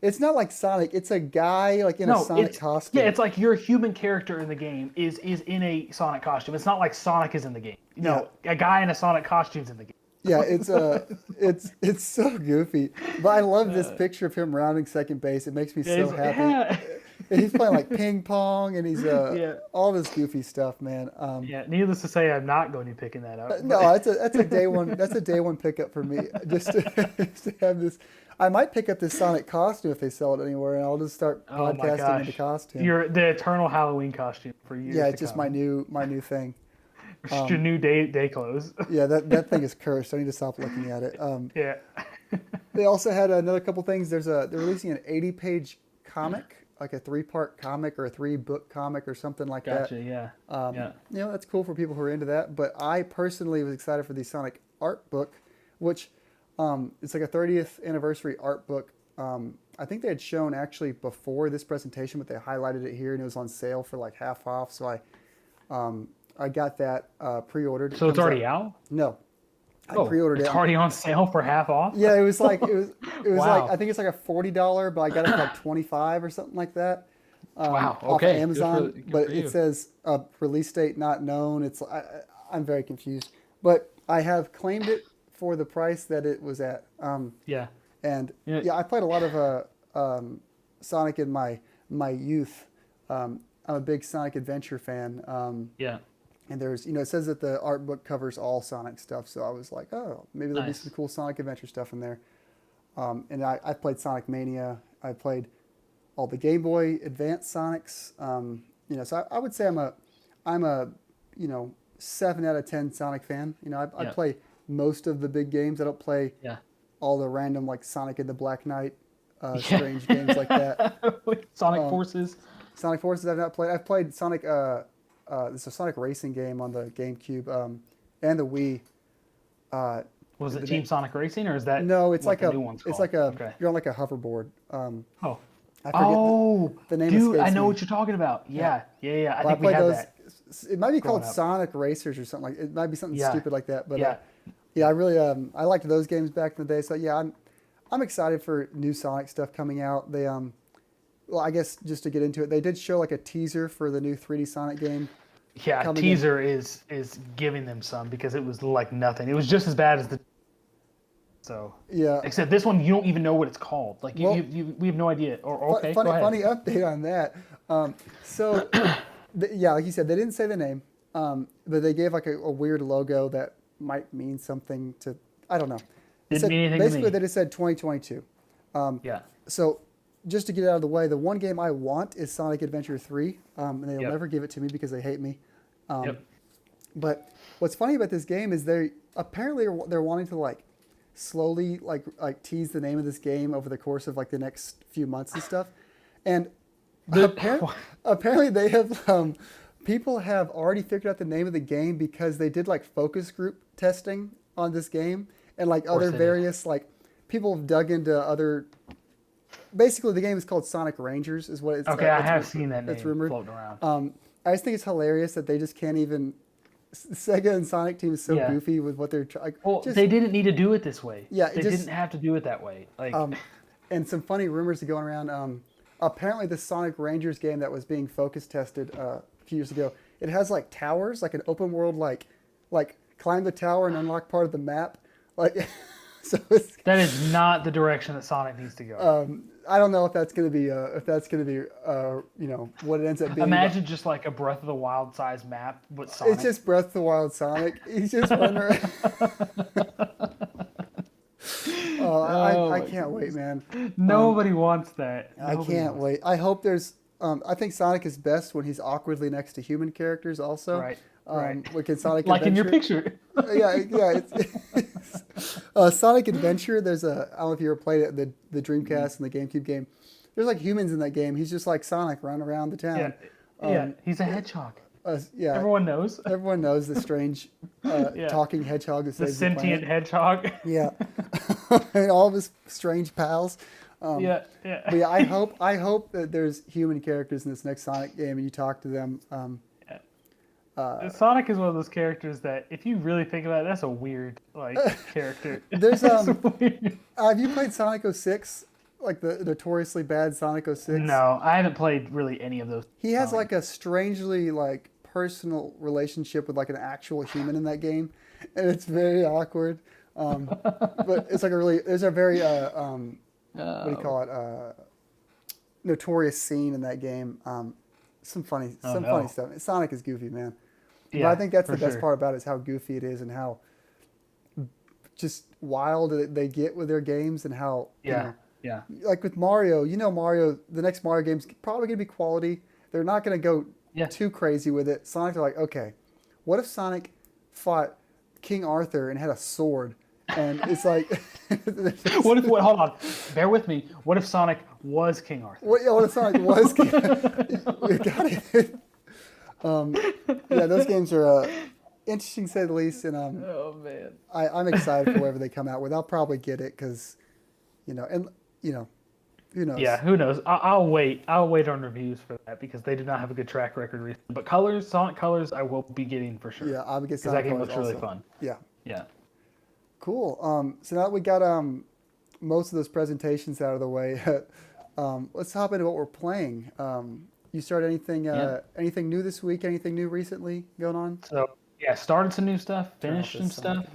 it's not like Sonic. It's a guy like in a Sonic costume. Yeah, it's like your human character in the game is in a Sonic costume. It's not like Sonic is in the game. No, a guy in a Sonic costume's in the game. Yeah, it's so goofy. But I love this picture of him rounding second base. It makes me so happy. Yeah. And he's playing like ping pong, and he's all this goofy stuff, man. Needless to say, I'm not going to be picking that up. No, that's a day one. That's a day one pickup for me. Just to have this. I might pick up this Sonic costume if they sell it anywhere, and I'll just start podcasting in the costume. The eternal Halloween costume for years. Yeah, it's just my new thing. Just your new day clothes. Yeah, that thing is cursed. I need to stop looking at it. Yeah. They also had another couple things. They're releasing an 80-page comic, like a 3-part comic or a 3-book comic or something like that. Gotcha. Yeah. That's cool for people who are into that. But I personally was excited for the Sonic art book, which it's like a 30th anniversary art book. I think they had shown actually before this presentation, but they highlighted it here, and it was on sale for like half off. So I got that pre-ordered. So it's already out? No. I pre-ordered it. It's already on sale for half off? Yeah, it was like Wow. like I think it's like a $40, but I got it for like $25 or something like that. Wow. Off of Okay. Amazon, Good but for it you. says release date not known. I'm very confused, but I have claimed it for the price that it was at. Yeah. And I played a lot of Sonic in my youth. I'm a big Sonic Adventure fan. Yeah. And there's, it says that the art book covers all Sonic stuff. So I was like, oh, maybe there'll be some cool Sonic Adventure stuff in there. And I played Sonic Mania. I played all the Game Boy Advance Sonics. So I would say I'm a 7 out of 10 Sonic fan. I play most of the big games. I don't play all the random like Sonic and the Black Knight strange games like that. Sonic Forces. Sonic Forces I've not played. I've played Sonic. It's a Sonic racing game on the GameCube and the Wii. Was it Team Sonic Racing, or is that no? It's like the new one's it's called? like you're on like a hoverboard. I forget the name. Dude, I know what you're talking about. Yeah. I think we had that. It might be called Sonic Racers or something like. It might be something stupid like that. But I really I liked those games back in the day. So I'm excited for new Sonic stuff coming out. They well, I guess just to get into it, they did show like a teaser for the new 3D Sonic game. Yeah, teaser is giving them some because it was like nothing. It was just as bad as the. So yeah. Except this one, you don't even know what it's called. Like we have no idea. Or okay, funny, go ahead. funny update on that. Like you said, they didn't say the name, but they gave like a weird logo that might mean something to. I don't know. Didn't mean anything basically, to me. they just said 2022. Yeah. So just to get it out of the way, the one game I want is Sonic Adventure 3, and they'll never give it to me because they hate me. But what's funny about this game is they're wanting to like slowly like tease the name of this game over the course of like the next few months and stuff. And apparently they have people have already figured out the name of the game because they did like focus group testing on this game, and like other various like people have dug into other. Basically, the game is called Sonic Rangers, is what it's. Okay, I have seen that name rumored. floating around. I just think it's hilarious that they just can't even. Sega and Sonic team is so goofy with what they're trying. Well, they didn't need to do it this way. Yeah, they didn't have to do it that way. Like, and some funny rumors are going around. Apparently, the Sonic Rangers game that was being focus tested a few years ago, it has like towers, like an open world, like climb the tower and unlock part of the map. Like, so that is not the direction that Sonic needs to go. I don't know if that's gonna be what it ends up being. Imagine just like a Breath of the Wild size map, but Sonic. It's just Breath of the Wild Sonic. He's just running around. I can't wait, man. Nobody wants that. I can't wait. I hope there's. I think Sonic is best when he's awkwardly next to human characters. Also, right. Like in Sonic like Adventure. In your picture. yeah. Sonic Adventure. There's a. I don't know if you ever played it. The Dreamcast and the GameCube game. There's like humans in that game. He's just like Sonic running around the town. Yeah. He's a hedgehog. Yeah. Everyone knows. Everyone knows the strange talking hedgehog. That the sentient hedgehog. Yeah. And all of his strange pals. But yeah, I hope that there's human characters in this next Sonic game, and you talk to them. Sonic is one of those characters that, if you really think about it, that's a weird character. There's have you played Sonic 06? Like the notoriously bad Sonic 06? No, I haven't played really any of those. He has like a strangely like personal relationship with like an actual human in that game, and it's very awkward. But it's like there's a very what do you call it? Notorious scene in that game. Some funny stuff. Sonic is goofy, man. Yeah, but I think that's the best part about it, is how goofy it is and how just wild they get with their games, and how Yeah. Like with Mario, Mario, the next Mario game's probably going to be quality. They're not going to go too crazy with it. Sonic, they're like, okay, what if Sonic fought King Arthur and had a sword? And it's like... hold on, bear with me. What if Sonic was King Arthur? What if Sonic was King Arthur? We got it. Those games are interesting to say the least. And oh, man. I'm excited for whatever they come out with. I'll probably get it because, who knows? Yeah, who knows? I'll wait. I'll wait on reviews for that, because they do not have a good track record recently. But Sonic Colors, I will be getting for sure. Yeah, I'll get Sonic Colors. Because that game looks really fun. Yeah. Cool. So now that we got most of those presentations out of the way, let's hop into what we're playing. You started anything new this week? Anything new recently going on? So started some new stuff, finished some stuff.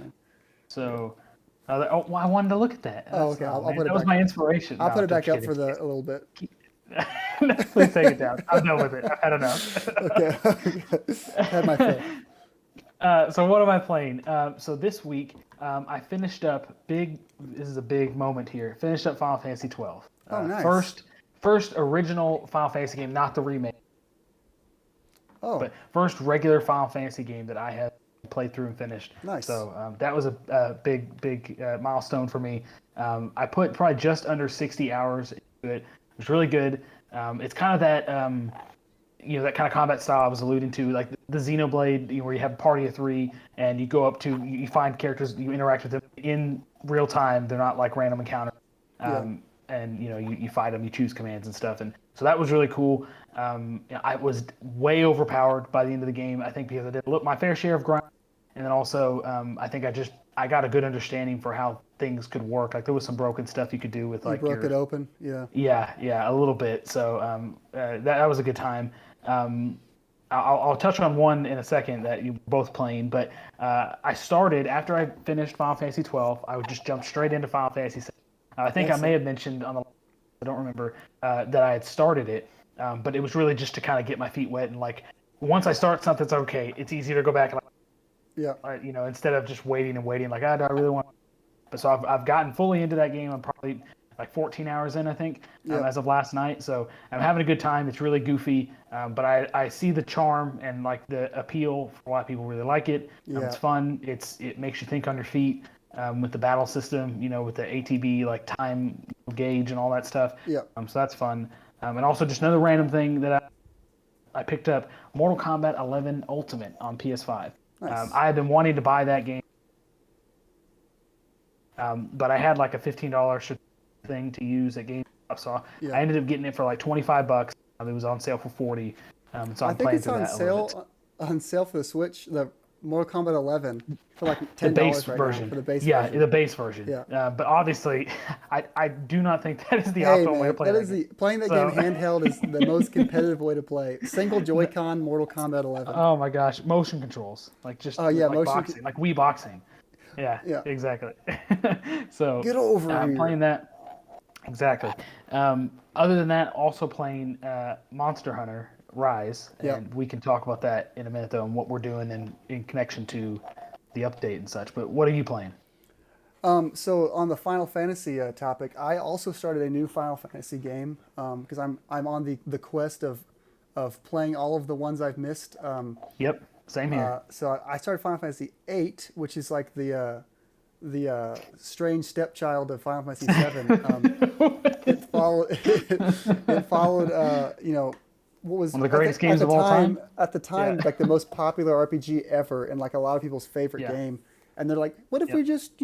So. I wanted to look at that. Okay. I'll put it back. That was my inspiration. I'll put it back up for a little bit. Please take it down. I'm done with it. I've had enough. Okay. I've had my fill. So what am I playing? So this week, I finished up this is a big moment here. Finished up Final Fantasy 12. Oh, nice. First original Final Fantasy game, not the remake. Oh. But first regular Final Fantasy game that I have played through and finished. Nice. So that was a big milestone for me. I put probably just under 60 hours into it. It was really good. It's kind of that that kind of combat style I was alluding to, like the Xenoblade, where you have a party of 3 and you go up to, you find characters, you interact with them in real time. They're not like random encounters. And you fight them, you choose commands and stuff. And so that was really cool. I was way overpowered by the end of the game, I think, because I did my fair share of grind. And then also, I think I got a good understanding for how things could work. Like there was some broken stuff you could do with like you broke it open. Yeah. Yeah, a little bit. So that was a good time. I'll touch on one in a second that you both playing, but I started after I finished Final Fantasy 12. I would just jump straight into Final Fantasy 7. I think I may have mentioned on the, I don't remember, that I had started it, but it was really just to kind of get my feet wet, and like once I start something, it's okay. It's easier to go back and instead of just waiting, like, do I really want? But so I've gotten fully into that game. I'm probably like 14 hours in, I think, as of last night. So I'm having a good time. It's really goofy, but I see the charm and like the appeal for why people really like it. It's fun. It makes you think on your feet. With the battle system, with the ATB, like time gauge and all that stuff. So that's fun. And also just another random thing that I picked up, Mortal Kombat 11 Ultimate on PS5. Nice. I had been wanting to buy that game, but I had like a $15 thing to use at GameStop, so I ended up getting it for like $25. It was on sale for $40. So I'm playing through that a little bit. On sale for the Switch, the Mortal Kombat 11 for like The base $10 right version. now for the base yeah, version. the base version. Yeah. But obviously, I do not think that is the Hey optimal way to man, play that is playing that game handheld is the most competitive way to play. Single Joy-Con Mortal Kombat 11. Oh my gosh, motion controls, like just Yeah, like boxing, like Wii boxing. Yeah, Yeah. exactly. So Get over I'm here. playing that. Exactly. Other than that, also playing Monster Hunter Rise, and Yep. we can talk about that in a minute though, and what we're doing in connection to the update and such. But what are you playing? So on the Final Fantasy topic, I also started a new Final Fantasy game because I'm on the quest of playing all of the ones I've missed. Yep, same here. So I started Final Fantasy VIII, which is like the strange stepchild of Final Fantasy VII. It followed what was One of the greatest games at the of all time? At the time, Yeah. like the most popular RPG ever, and like a lot of people's favorite Yeah. game. And they're like, what if we just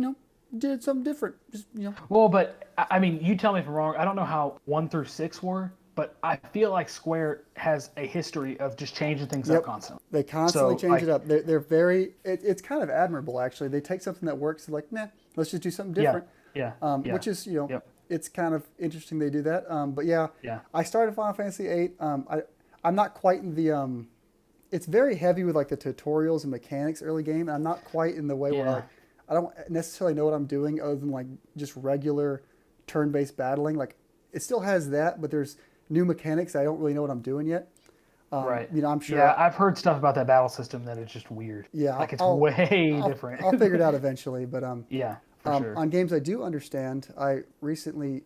did something different? Just Well, but I mean, you tell me if I'm wrong. I don't know how 1 through 6 were, but I feel like Square has a history of just changing things up constantly. They constantly So, change like- it up. They're very. It's kind of admirable actually. They take something that works, and like, nah, let's just do something different. Yeah. Which is Yep. it's kind of interesting they do that. But yeah, Yeah. I started Final Fantasy VIII. I'm not quite in the. It's very heavy with like the tutorials and mechanics early game. And I'm not quite in the way where like, I don't necessarily know what I'm doing other than like just regular turn-based battling. Like it still has that, but there's new mechanics. I don't really know what I'm doing yet. Right. I'm sure. Yeah, I've heard stuff about that battle system that is just weird. Yeah, Like it's way different. I'll figure it out eventually. But Yeah, for sure. on games I do understand, I recently,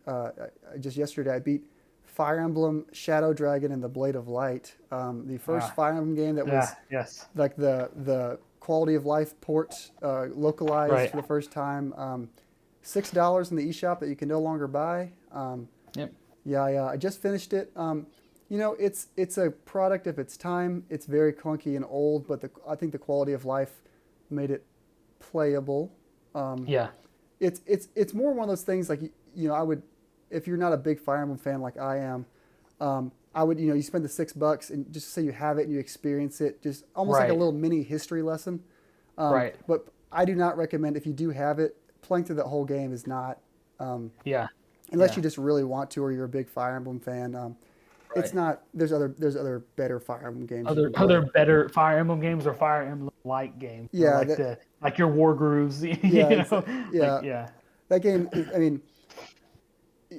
just yesterday, I beat Fire Emblem, Shadow Dragon, and the Blade of Light. The first Fire Emblem game that was yes. like the quality of life port localized for the first time. $6 in the eShop that you can no longer buy. Yep. Yeah, I just finished it. It's a product of its time. It's very clunky and old, but I think the quality of life made it playable. Yeah. It's more one of those things like I would, if you're not a big Fire Emblem fan like I am, I would you spend the $6 and just say you have it and you experience it, just almost like a little mini history lesson. Right. But I do not recommend, if you do have it, playing through that whole game is not. Unless you just really want to, or you're a big Fire Emblem fan. It's not. There's other better Fire Emblem games. Other better Fire Emblem games or Fire Emblem like games. Yeah, like your War Grooves. Yeah. That game. I mean,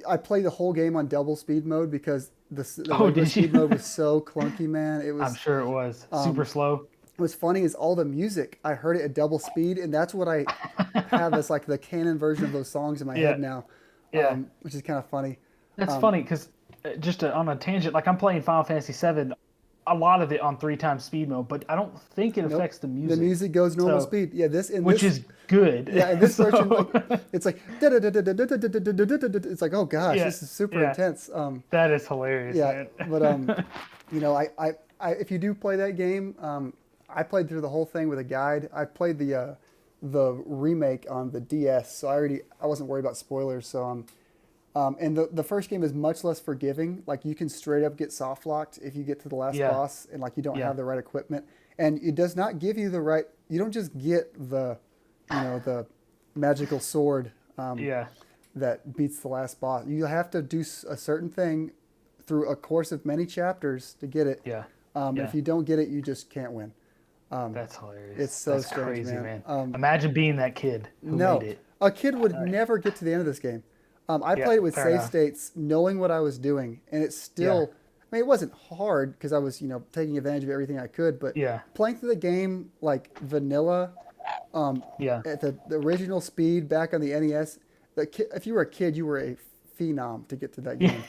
I played the whole game on double speed mode because the regular speed mode was so clunky, man. It was. I'm sure it was super slow. What's funny is all the music, I heard it at double speed, and that's what I have as like the canon version of those songs in my head now. Which is kind of funny. That's funny because just on a tangent, like I'm playing Final Fantasy VII, a lot of it on 3x speed mode, but I don't think it affects the music. The music goes normal speed. Yeah, which is good. Yeah, in this version, it's like it's like, oh gosh, this is super intense. That is hilarious. Yeah, man. but I if you do play that game, I played through the whole thing with a guide. I played the remake on the DS, so I wasn't worried about spoilers. So and the first game is much less forgiving. Like you can straight up get soft locked if you get to the last boss and like you don't have the right equipment, and it does not give you the right. You don't just get the magical sword that beats the last boss. You have to do a certain thing through a course of many chapters to get it. If you don't get it, you just can't win. That's hilarious. It's so That's strange, crazy, man. Imagine being that kid who made it. A kid would never get to the end of this game. I played it with save states, knowing what I was doing, and it's still. I mean, it wasn't hard because I was, taking advantage of everything I could. But playing through the game like vanilla, at the original speed back on the NES, if you were a kid, you were a phenom to get to that game.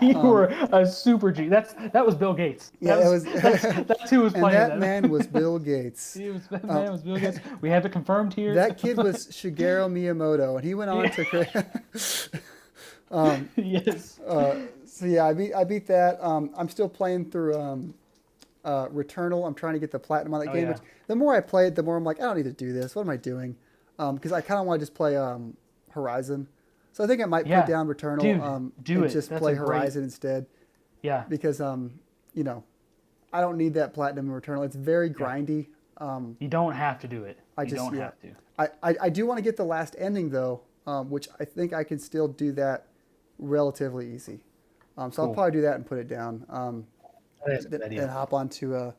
You were a super G. That was Bill Gates. That's who was playing that. Man was Bill Gates. That man was Bill Gates. We have it confirmed here. That kid was Shigeru Miyamoto, and he went on to create. Yes. So yeah, I beat that. I'm still playing through Returnal. I'm trying to get the platinum on that game. Which, the more I play it, the more I'm like, I don't need to do this. What am I doing? Because I kind of want to just play Horizon. So I think I might put down Returnal and just play Horizon instead. Yeah. Because I don't need that platinum in Returnal. It's very grindy. You don't have to do it. I don't have to. I do want to get the last ending though, which I think I can still do that relatively easy. So cool. I'll probably do that and put it down. That's a good idea. And hop onto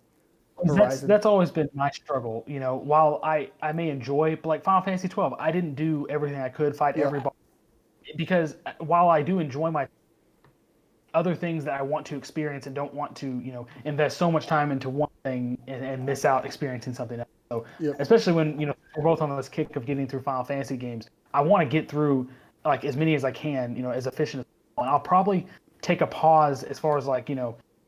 Horizon. That's always been my struggle. You know, while I may enjoy, like Final Fantasy 12, I didn't do everything I could, fight every boss, because while I do enjoy my other things that I want to experience and don't want to, invest so much time into one thing and miss out experiencing something else. So especially when, we're both on this kick of getting through Final Fantasy games, I want to get through like as many as I can, as efficient as possible. And I'll probably take a pause as far as like,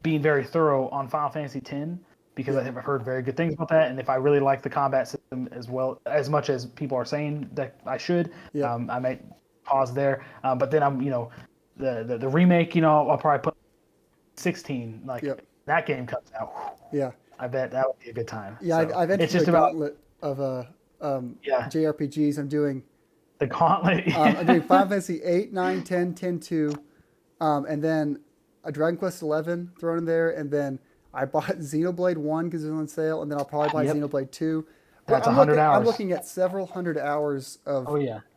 being very thorough on Final Fantasy X, because I've heard very good things about that. And if I really like the combat system as well, as much as people are saying that I should, I might pause there. But then I'm, the remake, I'll probably put 16. Like that game comes out. Yeah. I bet that would be a good time. Yeah, so I've entered the gauntlet of JRPGs. I'm doing the gauntlet. I'm doing Final Fantasy 8, 9, 10, 10, 2, and then a Dragon Quest 11 thrown in there, and then I bought Xenoblade 1 because it was on sale, and then I'll probably buy Xenoblade 2. That's 100 hours. I'm looking at several hundred hours of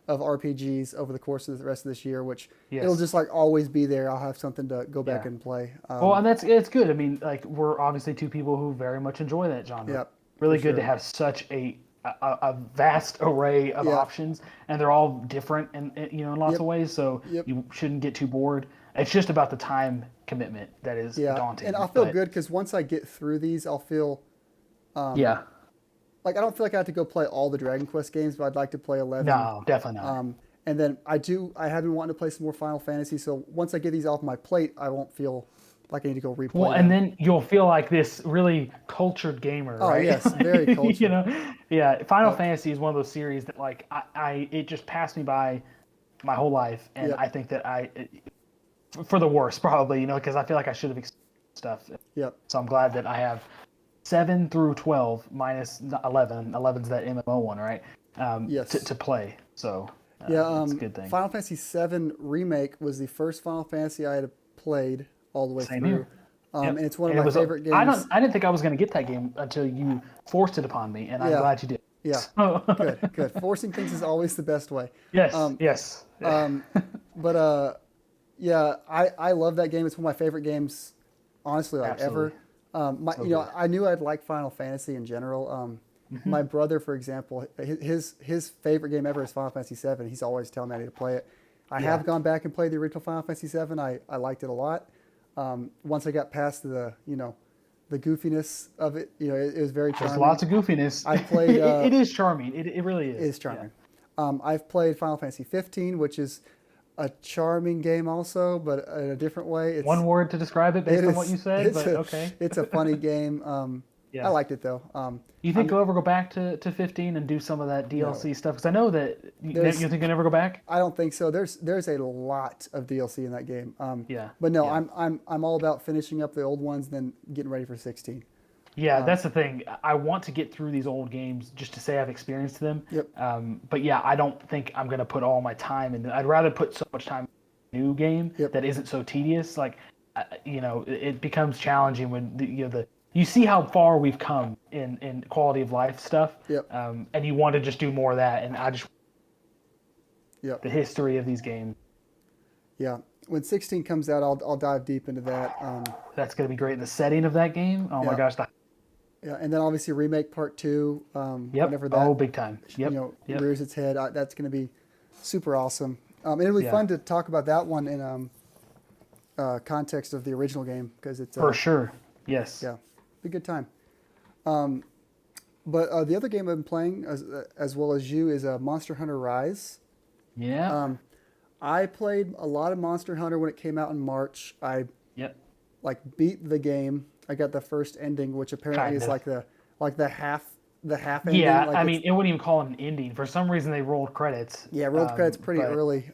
RPGs over the course of the rest of this year, which it'll just like always be there. I'll have something to go back and play. Well, and it's good. I mean, like we're obviously two people who very much enjoy that genre. Yep, really good to have such a vast array of options, and they're all different and in lots of ways. So you shouldn't get too bored. It's just about the time commitment that is daunting. And I'll feel good because once I get through these, I'll feel like I don't feel like I have to go play all the Dragon Quest games, but I'd like to play 11. No, definitely not. And then I have been wanting to play some more Final Fantasy, so once I get these off my plate, I won't feel like I need to go replay them. And then you'll feel like this really cultured gamer, right? Oh, yes, very cultured. Final Fantasy is one of those series that like it just passed me by my whole life, and I think that for the worst probably, because I feel like I should have experienced stuff. Yep. So I'm glad that I have 7 through 12 minus 11. 11's that MMO one, right? To play. So it's a good thing. Final Fantasy VII Remake was the first Final Fantasy I had played all the way Same through. Here. And it's one of my favorite games. I didn't think I was going to get that game until you forced it upon me, and I'm glad you did. Yeah, good. Forcing things is always the best way. Yes, yes. But I love that game. It's one of my favorite games, honestly, like ever. I knew I'd like Final Fantasy in general. My brother, for example, his favorite game ever is Final Fantasy VII. He's always telling me I need to play it. I have gone back and played the original Final Fantasy VII. I liked it a lot. Once I got past the goofiness of it, it was very charming. There's lots of goofiness. I played. It is charming. It really is. It is charming. I've played Final Fantasy 15, which is a charming game also, but in a different way. It's, one word to describe it based on what you said, but okay. It's a funny game. I liked it though. You think you'll ever go back to 15 and do some of that DLC stuff? Because I know that you think you'll never go back. I don't think so. There's a lot of DLC in that game. But no, I'm all about finishing up the old ones and then getting ready for 16. Yeah, that's the thing. I want to get through these old games just to say I've experienced them. Yep. But I don't think I'm going to put all my time in. I'd rather put so much time in a new game that isn't so tedious. Like, it becomes challenging when you see how far we've come in quality of life stuff. Yep. And you want to just do more of that. And I just the history of these games. Yeah. When 16 comes out, I'll dive deep into that. That's going to be great. The setting of that game. Oh my gosh. And then obviously Remake Part 2. Whenever that, big time. Rears its head. That's going to be super awesome. And it'll be fun to talk about that one in context of the original game because it's for sure. Yes. Yeah, be a good time. But the other game I've been playing as well as you is Monster Hunter Rise. Yeah. I played a lot of Monster Hunter when it came out in March. I beat the game. I got the first ending, which apparently is like the half ending. Yeah, like I mean, it wouldn't even call it an ending. For some reason, they rolled credits. Yeah, rolled credits pretty early.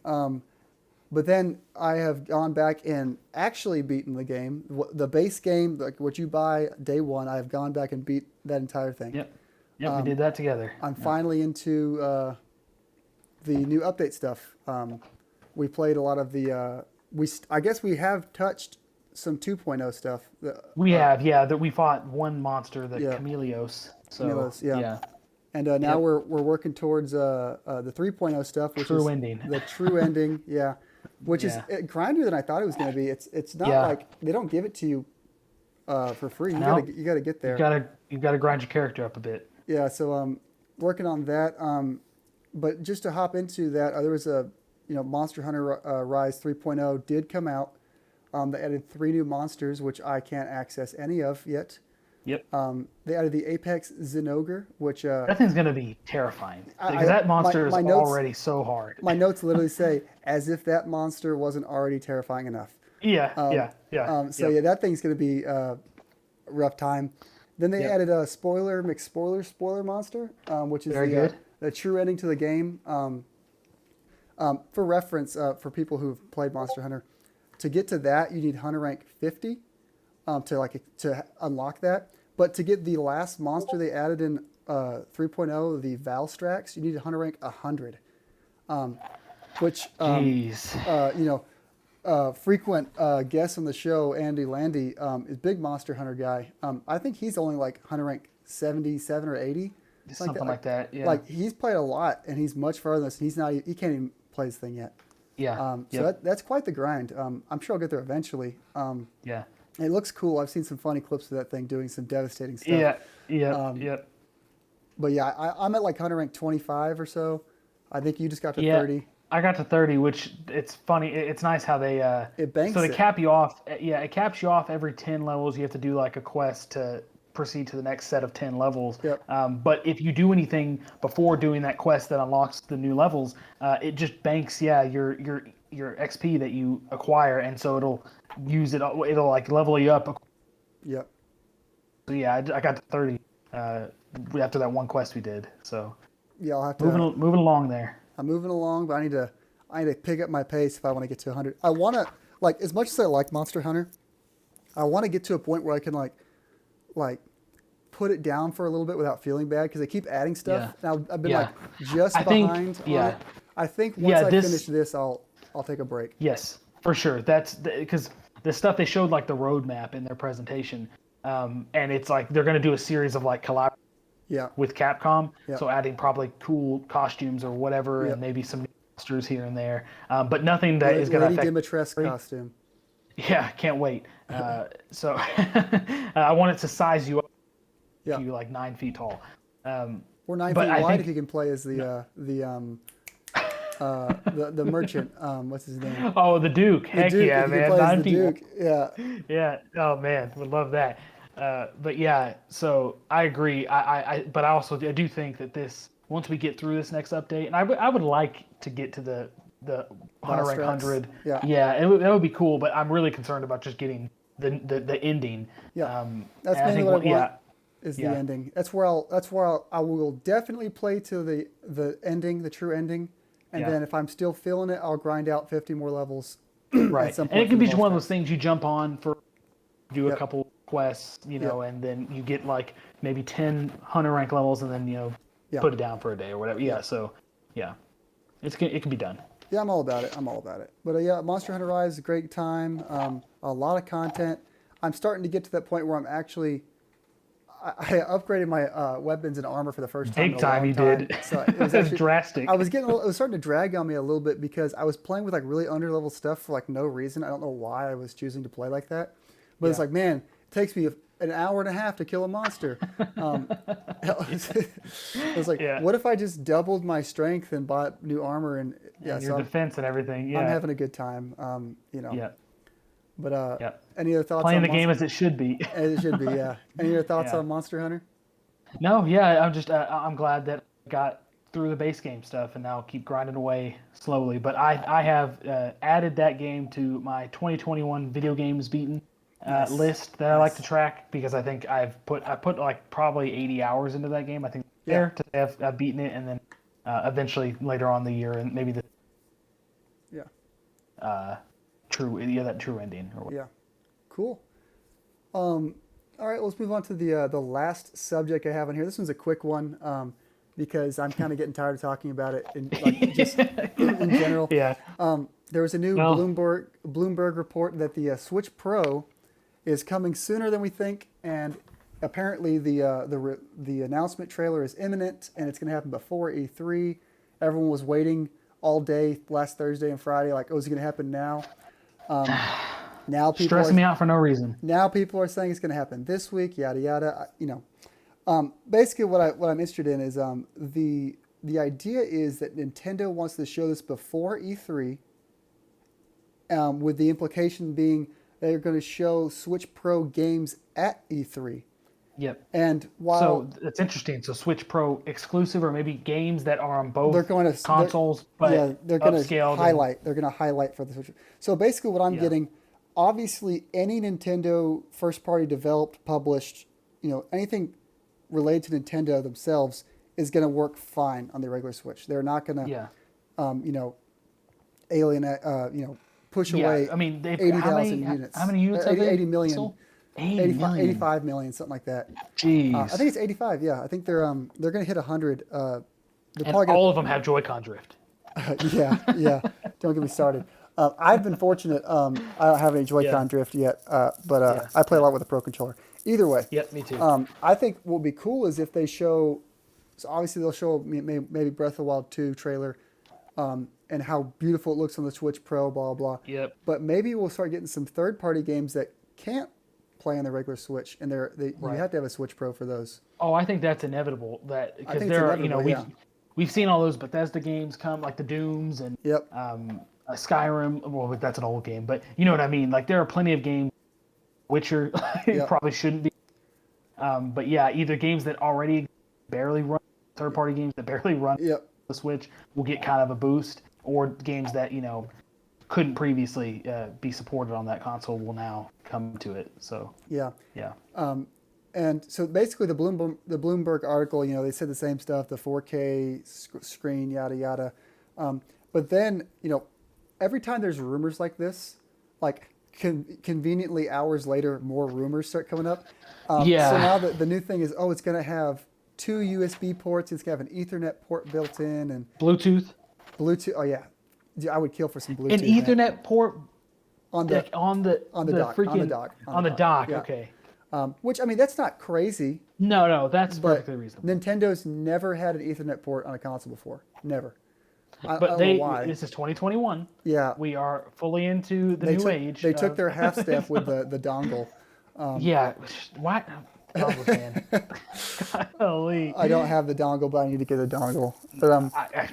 But then I have gone back and actually beaten the game. The base game, like what you buy day one, I have gone back and beat that entire thing. Yep, we did that together. I'm finally into the new update stuff. We played a lot of the. I guess we have touched some 2.0 stuff. We have, that we fought one monster, the Chameleos. So yeah. And now we're working towards the 3.0 stuff, which true is ending. the true ending. Yeah, which is grindier than I thought it was going to be. It's not like they don't give it to you for free. You gotta get there. You gotta grind your character up a bit. Yeah, so working on that. But just to hop into that, there was a Monster Hunter Rise 3.0 did come out. They added 3 new monsters, which I can't access any of yet. Yep. They added the Apex Zinogre, which that thing's gonna be terrifying because that monster is already so hard. My notes literally say, as if that monster wasn't already terrifying enough. Yeah. So that thing's gonna be a rough time. Then they added a spoiler monster, which is the true ending to the game. For reference, for people who've played Monster Hunter, to get to that you need Hunter rank 50 to unlock that. But to get the last monster they added in 3.0, the Valstrax, you need Hunter rank 100, which frequent guest on the show, Andy Landy, is big Monster Hunter guy. I think he's only like Hunter rank 77 or 80. Something like that. Yeah. Like he's played a lot and he's much further than this. And he can't even play this thing yet. Yeah. So that's quite the grind. I'm sure I'll get there eventually. Yeah. It looks cool. I've seen some funny clips of that thing doing some devastating stuff. Yeah. But yeah, I'm at like Hunter rank 25 or so. I think you just got to 30. I got to 30, which it's funny. It's nice how they cap you off. Yeah, it caps you off every 10 levels. You have to do like a quest to proceed to the next set of 10 levels. Yep. But if you do anything before doing that quest that unlocks the new levels, it just banks your XP that you acquire, and so it'll like level you up. Yep. So yeah, I got to 30 after that one quest we did. So yeah, I'll have to moving along there. I'm moving along, but I need to pick up my pace if I want to get to 100. I want to, like, as much as I like Monster Hunter, I want to get to a point where I can like put it down for a little bit without feeling bad, because they keep adding stuff. Yeah. Now I've been behind on it. I think once I finish this, I'll take a break. Yes, for sure. That's because the stuff they showed, like the roadmap in their presentation, and it's like they're going to do a series of like collab with Capcom. Yep. So adding probably cool costumes or whatever, and maybe some monsters here and there, but nothing that is going to affect. Lady Dimitrescu costume. Yeah, can't wait. So I want it to size you up. Yeah. You like 9 feet tall. Or 9 feet wide if you can play as the merchant. What's his name? Oh, the Duke. Heck Duke, yeah, man. 9 feet. Duke. Yeah. Yeah. Oh man, would love that. But yeah, so I agree. But I do think that this, once we get through this next update, and I would like to get to the Hunter rank 100. Yeah. That would be cool. But I'm really concerned about just getting the ending. Yeah. That's mainly what I want. Is the ending. That's where I will definitely play to the ending, the true ending, and then if I'm still feeling it, I'll grind out 50 more levels. Right, and it can be just one of those things you jump on for, do a couple quests, and then you get like maybe 10 Hunter rank levels, and then put it down for a day or whatever. Yeah, so it can be done. Yeah, I'm all about it. But Monster Hunter Rise is a great time. A lot of content. I'm starting to get to that point where I'm actually. I upgraded my weapons and armor for the first time. Big time, you did. So it was actually drastic. It was starting to drag on me a little bit because I was playing with like really underleveled stuff for like no reason. I don't know why I was choosing to play like that, but it's like, man, it takes me an hour and a half to kill a monster. I was like, what if I just doubled my strength and bought new armor and your defense and everything? Yeah, I'm having a good time. Yeah. But any other thoughts? Playing the game as it should be. As it should be, yeah. Any other thoughts on Monster Hunter? No, I'm just I'm glad that I got through the base game stuff and now keep grinding away slowly. But I have added that game to my 2021 video games beaten list that I like to track, because I think I put like probably 80 hours into that game. I think to have beaten it, and then eventually later on in the year, and maybe the that true ending. Yeah, cool. All right, let's move on to the last subject I have on here. This one's a quick one because I'm kind of getting tired of talking about it in general. Yeah. There was a new Bloomberg report that the Switch Pro is coming sooner than we think, and apparently the announcement trailer is imminent, and it's going to happen before E3. Everyone was waiting all day last Thursday and Friday, like, oh, is it going to happen now? Now people stressing me out for no reason. Now people are saying it's going to happen this week, yada yada. Basically what I'm interested in is the idea is that Nintendo wants to show this before E3, with the implication being they're going to show Switch Pro games at E3. Yep. And while so that's interesting. So Switch Pro exclusive, or maybe games that are on both consoles, they're going to highlight. They're going to highlight for the Switch. So basically, what I'm getting, obviously, any Nintendo first-party developed, published, anything related to Nintendo themselves is going to work fine on the regular Switch. They're not going to, alienate, push away. I mean, 80,000 units. How many units? 80 million. Sold? 85 million, something like that. Jeez. I think it's 85. Yeah, I think they're going to hit 100. All of them have Joy-Con drift. yeah. Don't get me started. I've been fortunate. I don't have any Joy-Con drift yet, but I play a lot with a Pro controller. Either way. Yep, me too. I think what would be cool is if they show. So obviously they'll show maybe Breath of the Wild 2 trailer, and how beautiful it looks on the Switch Pro. Blah blah. Yep. But maybe we'll start getting some third-party games that can't play on the regular Switch, and you have to have a Switch Pro for those. Oh, I think that's inevitable. Because there are, we've seen all those Bethesda games come, like the Dooms and Skyrim. Well, that's an old game, but you know what I mean. Like there are plenty of games. Witcher probably shouldn't be, but yeah, either games that already barely run, third-party games that barely run the Switch will get kind of a boost, or games that couldn't previously be supported on that console will now come to it. So yeah. And so basically the Bloomberg article, they said the same stuff, the 4K screen, yada yada. But then every time there's rumors like this, like conveniently hours later, more rumors start coming up. So now the new thing is, it's going to have 2 USB ports. It's going to have an Ethernet port built in, and Bluetooth. Oh yeah. I would kill for some Bluetooth. An Ethernet port on the dock. Yeah. Okay. Which that's not crazy. No, that's perfectly reasonable. Nintendo's never had an Ethernet port on a console before. Never. But I don't know why. This is 2021. Yeah. We are fully into the new age. They took their half step with the dongle. What? Dongle fan. Golly. I don't have the dongle, but I need to get a dongle. But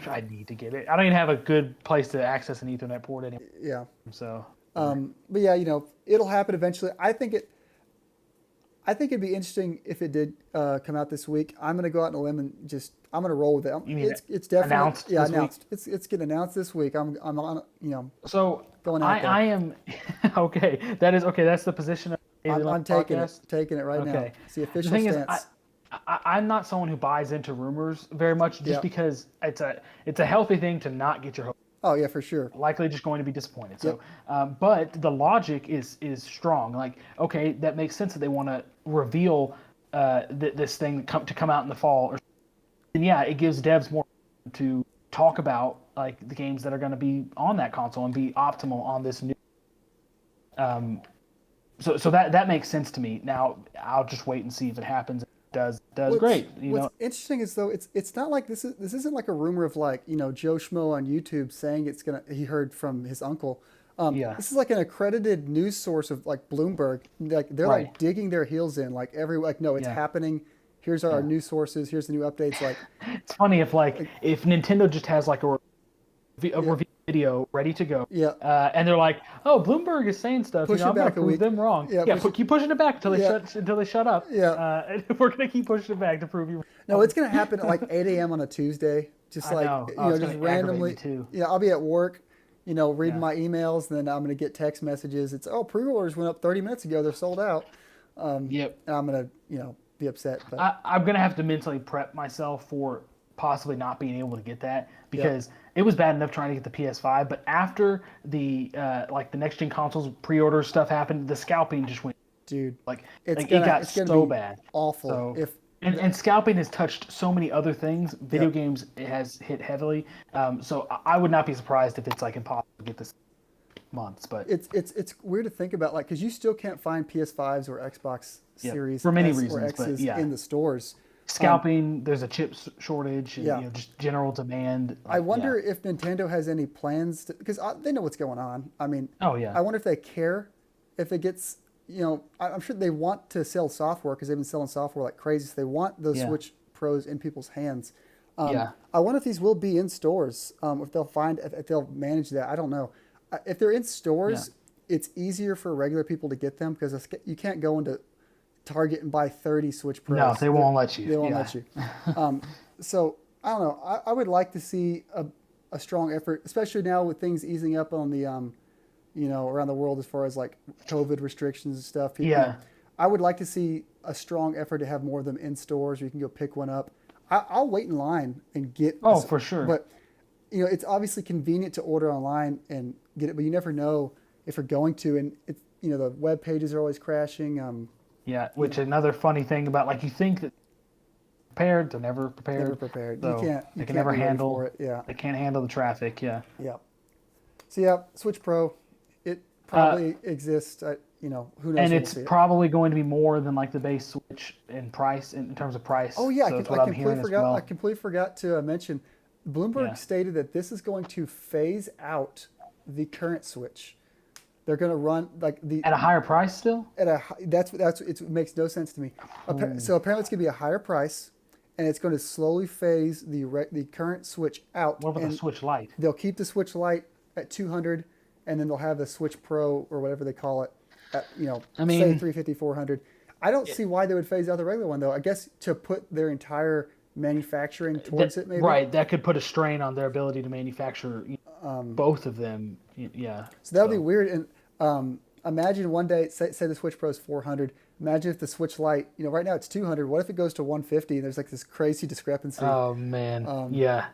I need to get it. I don't even have a good place to access an Ethernet port anymore. Yeah. So. But yeah, it'll happen eventually. I think it'd be interesting if it did come out this week. I'm going to go out on a limb and I'm going to roll with it. It's definitely announced. Yeah, announced. It's getting announced this week. I'm on. So going out I am okay. That is okay. That's the position of I'm taking it right now. It's the official stance. I'm not someone who buys into rumors very much, just because it's a healthy thing to not get your hopes. Oh yeah, for sure. Likely just going to be disappointed. So, but the logic is strong. Like, okay, that makes sense that they want to reveal this thing to come out in the fall. And yeah, it gives devs more to talk about, like the games that are going to be on that console and be optimal on this new. So that makes sense to me. Now I'll just wait and see if it happens. Does great. What's interesting is though it's not like this isn't like a rumor of like Joe Schmo on YouTube saying he heard from his uncle. This is like an accredited news source of like Bloomberg. Like they're like digging their heels in like it's happening. Here's our news sources. Here's the new updates. Like it's funny if Nintendo just has like a review video ready to go. And they're like, oh, Bloomberg is saying stuff. I'm going to prove them wrong. Keep pushing it back until they shut up. And we're going to keep pushing it back to prove you wrong. No, it's going to happen at like 8 a.m. on a Tuesday. Just just randomly. Yeah, I'll be at work, reading my emails, and then I'm going to get text messages. It's, pre-orders went up 30 minutes ago. They're sold out. And I'm going to, be upset. But I'm going to have to mentally prep myself for possibly not being able to get that, because it was bad enough trying to get the PS5, but after the the next gen consoles pre-order stuff happened, the scalping just went. Dude, it got so bad, awful. So, and scalping has touched so many other things. Video games, it has hit heavily. So I would not be surprised if it's like impossible to get this. months. But it's weird to think about, like, because you still can't find PS5s or Xbox Series for many S reasons, or X's but in the stores. Scalping, there's a chip shortage, and, Yeah. just general demand. I wonder if Nintendo has any plans to, because they know what's going on. I mean, Oh yeah. I wonder if they care if it gets, I'm sure they want to sell software because they've been selling software like crazy. So they want those Switch Pros in people's hands. I wonder if these will be in stores. If they'll manage that. I don't know. If they're in stores, it's easier for regular people to get them because you can't go into Target and buy 30 Switch Pros. No, they won't let you. They won't let you. So I don't know. I would like to see a strong effort, especially now with things easing up on the, around the world as far as like COVID restrictions and stuff. I would like to see a strong effort to have more of them in stores where you can go pick one up. I'll wait in line and get. Oh, for sure. But it's obviously convenient to order online and get it, but you never know if you're going to, and it's the web pages are always crashing. Which another funny thing about, like, you think that prepared, they're never prepared. Never prepared. So they can never handle it. Yeah. They can't handle the traffic. Yeah. So Switch Pro, it probably exists. Who knows? And it's probably going to be more than like the base Switch in price, in terms of price. Oh yeah, so I completely forgot to mention. Bloomberg stated that this is going to phase out the current Switch. They're going to run at a higher price still. That's it makes no sense to me. So apparently it's going to be a higher price, and it's going to slowly phase the current Switch out. What about the Switch Lite? They'll keep the Switch Lite at $200, and then they'll have the Switch Pro or whatever they call it at say $350, $400. I don't see why they would phase out the regular one though. I guess to put their entire manufacturing towards it, maybe. Right, that could put a strain on their ability to manufacture both of them. Yeah. So that would be weird. And imagine one day, say the Switch Pro is $400. Imagine if the Switch Lite, right now it's $200. What if it goes to $150 and there's like this crazy discrepancy? Oh man. Yeah.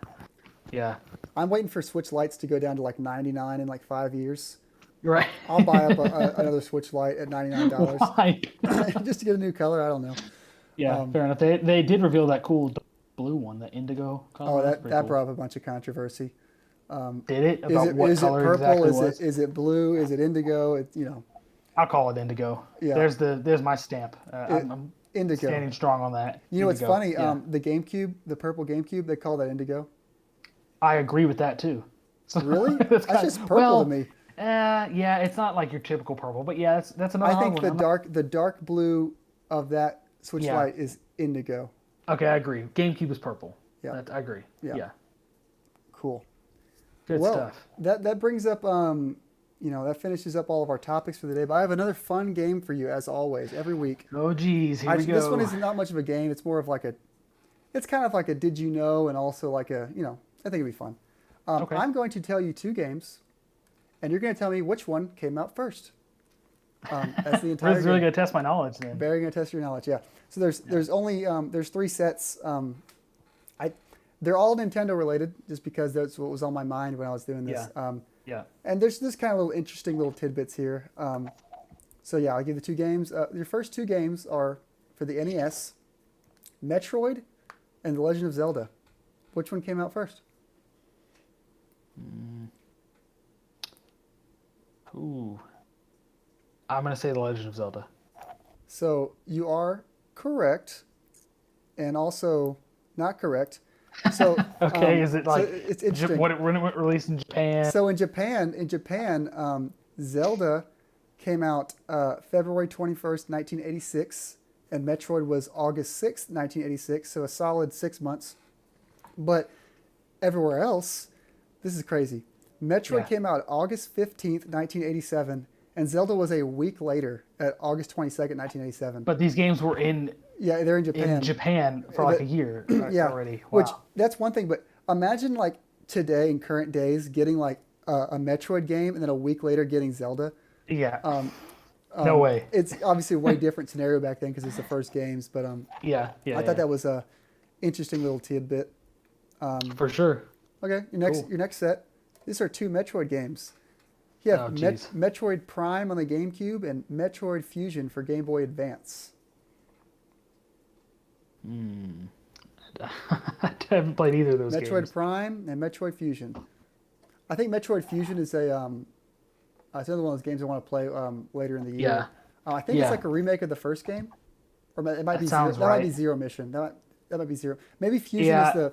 I'm waiting for Switch Lites to go down to like $99 in like 5 years. Right. I'll buy up another Switch Lite at $99. Why? Just to get a new color. I don't know. Yeah, fair enough. They did reveal that cool blue one, the indigo color. Oh, that brought up a bunch of controversy. Did it? About is it purple? Exactly was? Is it blue? Is it indigo? I'll call it indigo. Yeah. There's my stamp. I'm indigo. Standing strong on that. What's funny? The GameCube, the purple GameCube, they call that indigo. I agree with that too. Really? That's just purple to me. Yeah, it's not like your typical purple, but yeah, that's another one. I think the dark blue of that Switch Lite is indigo. Okay, I agree. GameCube is purple. Yeah, I agree. Yeah. Cool. Good stuff. That brings up that finishes up all of our topics for the day. But I have another fun game for you as always every week. Oh geez, here we go. This one is not much of a game. It's more of like it's kind of like a did you know, and also like I think it'd be fun. Okay. I'm going to tell you two games, and you're going to tell me which one came out first. That's the entire. This is really going to test my knowledge then. Very going to test your knowledge, yeah. So there's only there's 3 sets. They're all Nintendo related, just because that's what was on my mind when I was doing this. Yeah. And there's this kind of little interesting little tidbits here. So yeah, I'll give you 2 games. Your first 2 games are for the NES, Metroid, and The Legend of Zelda. Which one came out first? Ooh. I'm going to say The Legend of Zelda. So you are correct, and also not correct. So okay, is it like so it's interesting. when it released in Japan? So in Japan, Zelda came out February 21st, 1986, and Metroid was August 6th, 1986. So a solid 6 months. But everywhere else, this is crazy. Metroid came out August 15th, 1987, and Zelda was a week later at August 22nd, 1987. But these games were they're in Japan. In Japan for like a year already. Wow. Which that's one thing, but imagine like today in current days getting like a Metroid game and then a week later getting Zelda. Yeah. No way. It's obviously a way different scenario back then because it's the first games, but I thought that was a interesting little tidbit. For sure. Okay, your next set. These are 2 Metroid games. You have Metroid Prime on the GameCube and Metroid Fusion for Game Boy Advance. I haven't played either of those games. Metroid Prime and Metroid Fusion. I think Metroid Fusion is a It's another one of those games I want to play later in the year. Yeah. I think it's like a remake of the first game, or it might be Zero. That might be Zero Mission. That might be Zero. Maybe Fusion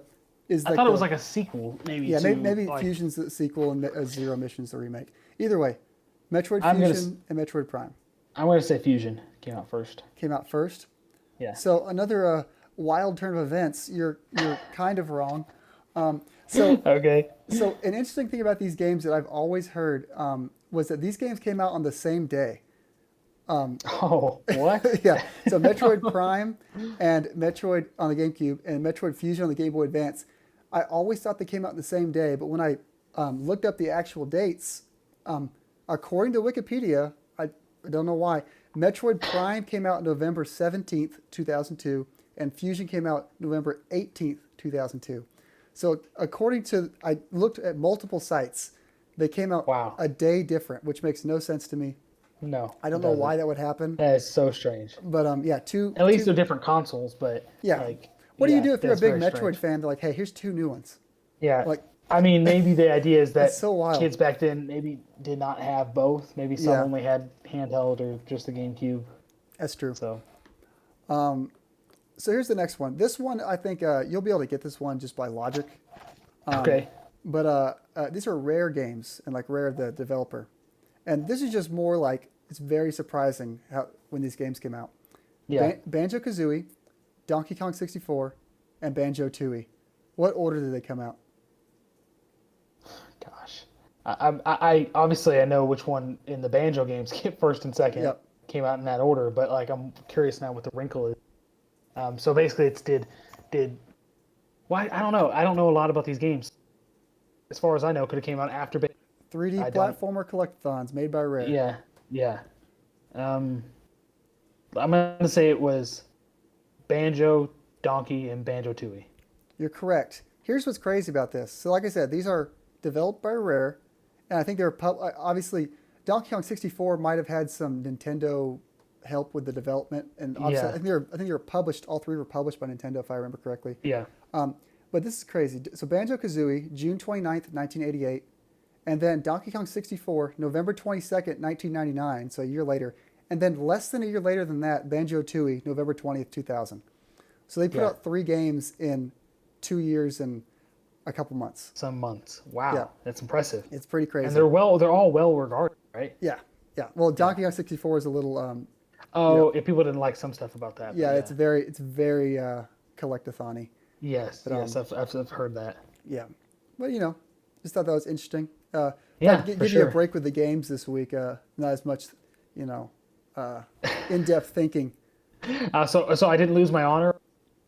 is I thought it was like a sequel, maybe. Yeah, maybe Fusion's the sequel and Zero Mission's the remake. Either way, Metroid Fusion and Metroid Prime. I'm going to say Fusion came out first. Came out first? Yeah. So another wild turn of events. You're kind of wrong. Okay. So an interesting thing about these games that I've always heard was that these games came out on the same day. What? Yeah. So Metroid Prime and Metroid on the GameCube and Metroid Fusion on the Game Boy Advance, I always thought they came out the same day. But when I looked up the actual dates, according to Wikipedia, I don't know why, Metroid Prime came out November 17th, 2002, and Fusion came out November 18th, 2002. So according to, I looked at multiple sites, they came out a day different, which makes no sense to me. No. I don't know why that would happen. That is so strange. But at least they're different consoles, but what do you do if you're a big Metroid fan? They're like, hey, here's 2 new ones. Yeah. I mean, maybe the idea is that so kids back then maybe did not have both. Maybe some only had handheld or just the GameCube. That's true. So here's the next one. This one, I think you'll be able to get this one just by logic. Okay. But these are Rare games, and like Rare, the developer. And this is just more like, it's very surprising when these games came out. Yeah. Banjo-Kazooie, Donkey Kong 64, and Banjo-Tooie. What order did they come out? Gosh. I obviously I know which one in the Banjo games first and second came out in that order, but like I'm curious now what the wrinkle is. So basically it's did why I don't know. I don't know a lot about these games. As far as I know, could have came out after 3D platformer collectathons made by Rare. Yeah. I'm gonna say it was Banjo, Donkey, and Banjo-Tooie. You're correct. Here's what's crazy about this. So like I said, these are developed by Rare, and I think they're obviously Donkey Kong 64 might have had some Nintendo help with the development, and obviously I think they were published. All 3 were published by Nintendo, if I remember correctly. Yeah. But this is crazy. So Banjo-Kazooie, June 29th, 1988, and then Donkey Kong 64, November 22nd, 1999, so a year later, and then less than a year later than that, Banjo-Tooie, November 20th, 2000. So they put out 3 games in 2 years and a couple months. Some months. Wow. That's impressive. It's pretty crazy. And they're all well regarded, right? Yeah. Well, Donkey Kong 64 is a little if people didn't like some stuff about that. Yeah, it's very collectathon-y. Yes, I've heard that. Yeah. But just thought that was interesting. Give you a break with the games this week. Not as much, in-depth thinking. So I didn't lose my honor.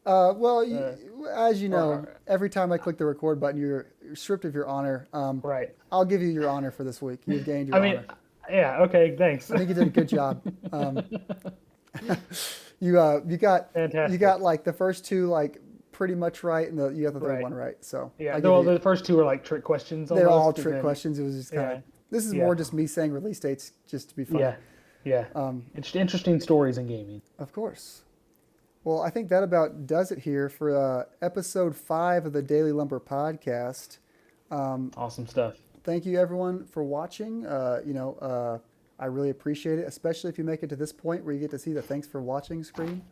As you know, every time I click the record button, you're stripped of your honor. Right. I'll give you your honor for this week. You've gained your honor. Yeah. Okay. Thanks. I think you did a good job. You got Fantastic. You got like the first 2 like pretty much right, and you got the third one right. So yeah. The first 2 were like trick questions. They're all trick questions. It was just kind of. This is more just me saying release dates just to be fun. Yeah. Interesting stories in gaming. Of course. Well, I think that about does it here for episode 5 of the Dailey-Lumber Podcast. Awesome stuff. Thank you, everyone, for watching. I really appreciate it, especially if you make it to this point where you get to see the thanks for watching screen.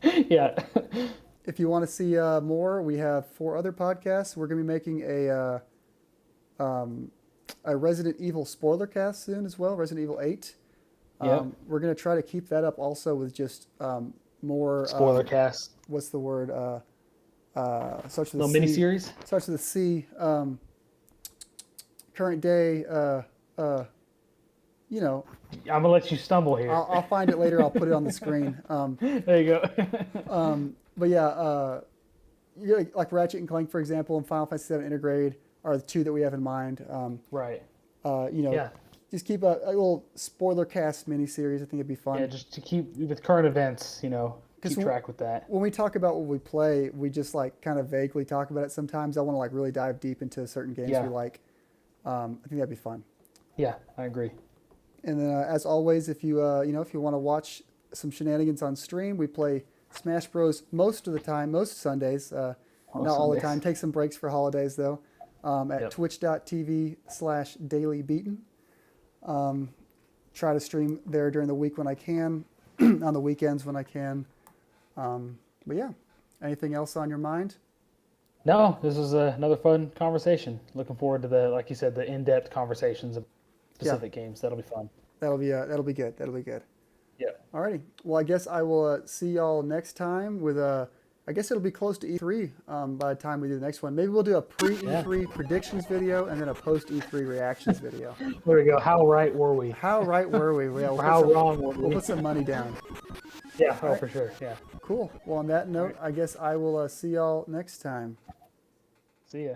Yeah. If you want to see more, we have 4 other podcasts. We're going to be making a Resident Evil spoiler cast soon as well, Resident Evil 8. We're going to try to keep that up also with just more... spoiler cast. What's the word? Starts with a mini-series? Starts with a C. Current day... I'm going to let you stumble here. I'll find it later. I'll put it on the screen. There you go. But yeah, like Ratchet and Clank, for example, and Final Fantasy VII Intergrade are the 2 that we have in mind. Right. Just keep a little spoiler cast mini-series. I think it'd be fun. Yeah, just to keep with current events, keep track with that. When we talk about what we play, we just like kind of vaguely talk about it sometimes. I want to like really dive deep into certain games we like. I think that'd be fun. Yeah, I agree. And then, as always, if you if you want to watch some shenanigans on stream, we play Smash Bros. Most of the time, most Sundays. Not all the time. Take some breaks for holidays though. At twitch.tv/dailybeaten. Try to stream there during the week when I can, on the weekends when I can. But yeah, anything else on your mind? No, this was another fun conversation. Looking forward to like you said, the in-depth conversations of specific games. That'll be fun. That'll be good. That'll be good. Yeah. Alrighty. Well, I guess I will see y'all next time with I guess it'll be close to E3 by the time we do the next one. Maybe we'll do a pre-E3 predictions video and then a post-E3 reactions video. There we go. How right were we? How right were we? How wrong were we? We'll put some money down. Yeah, right. For sure. Yeah. Cool. Well, on that note, I guess I will see y'all next time. See ya.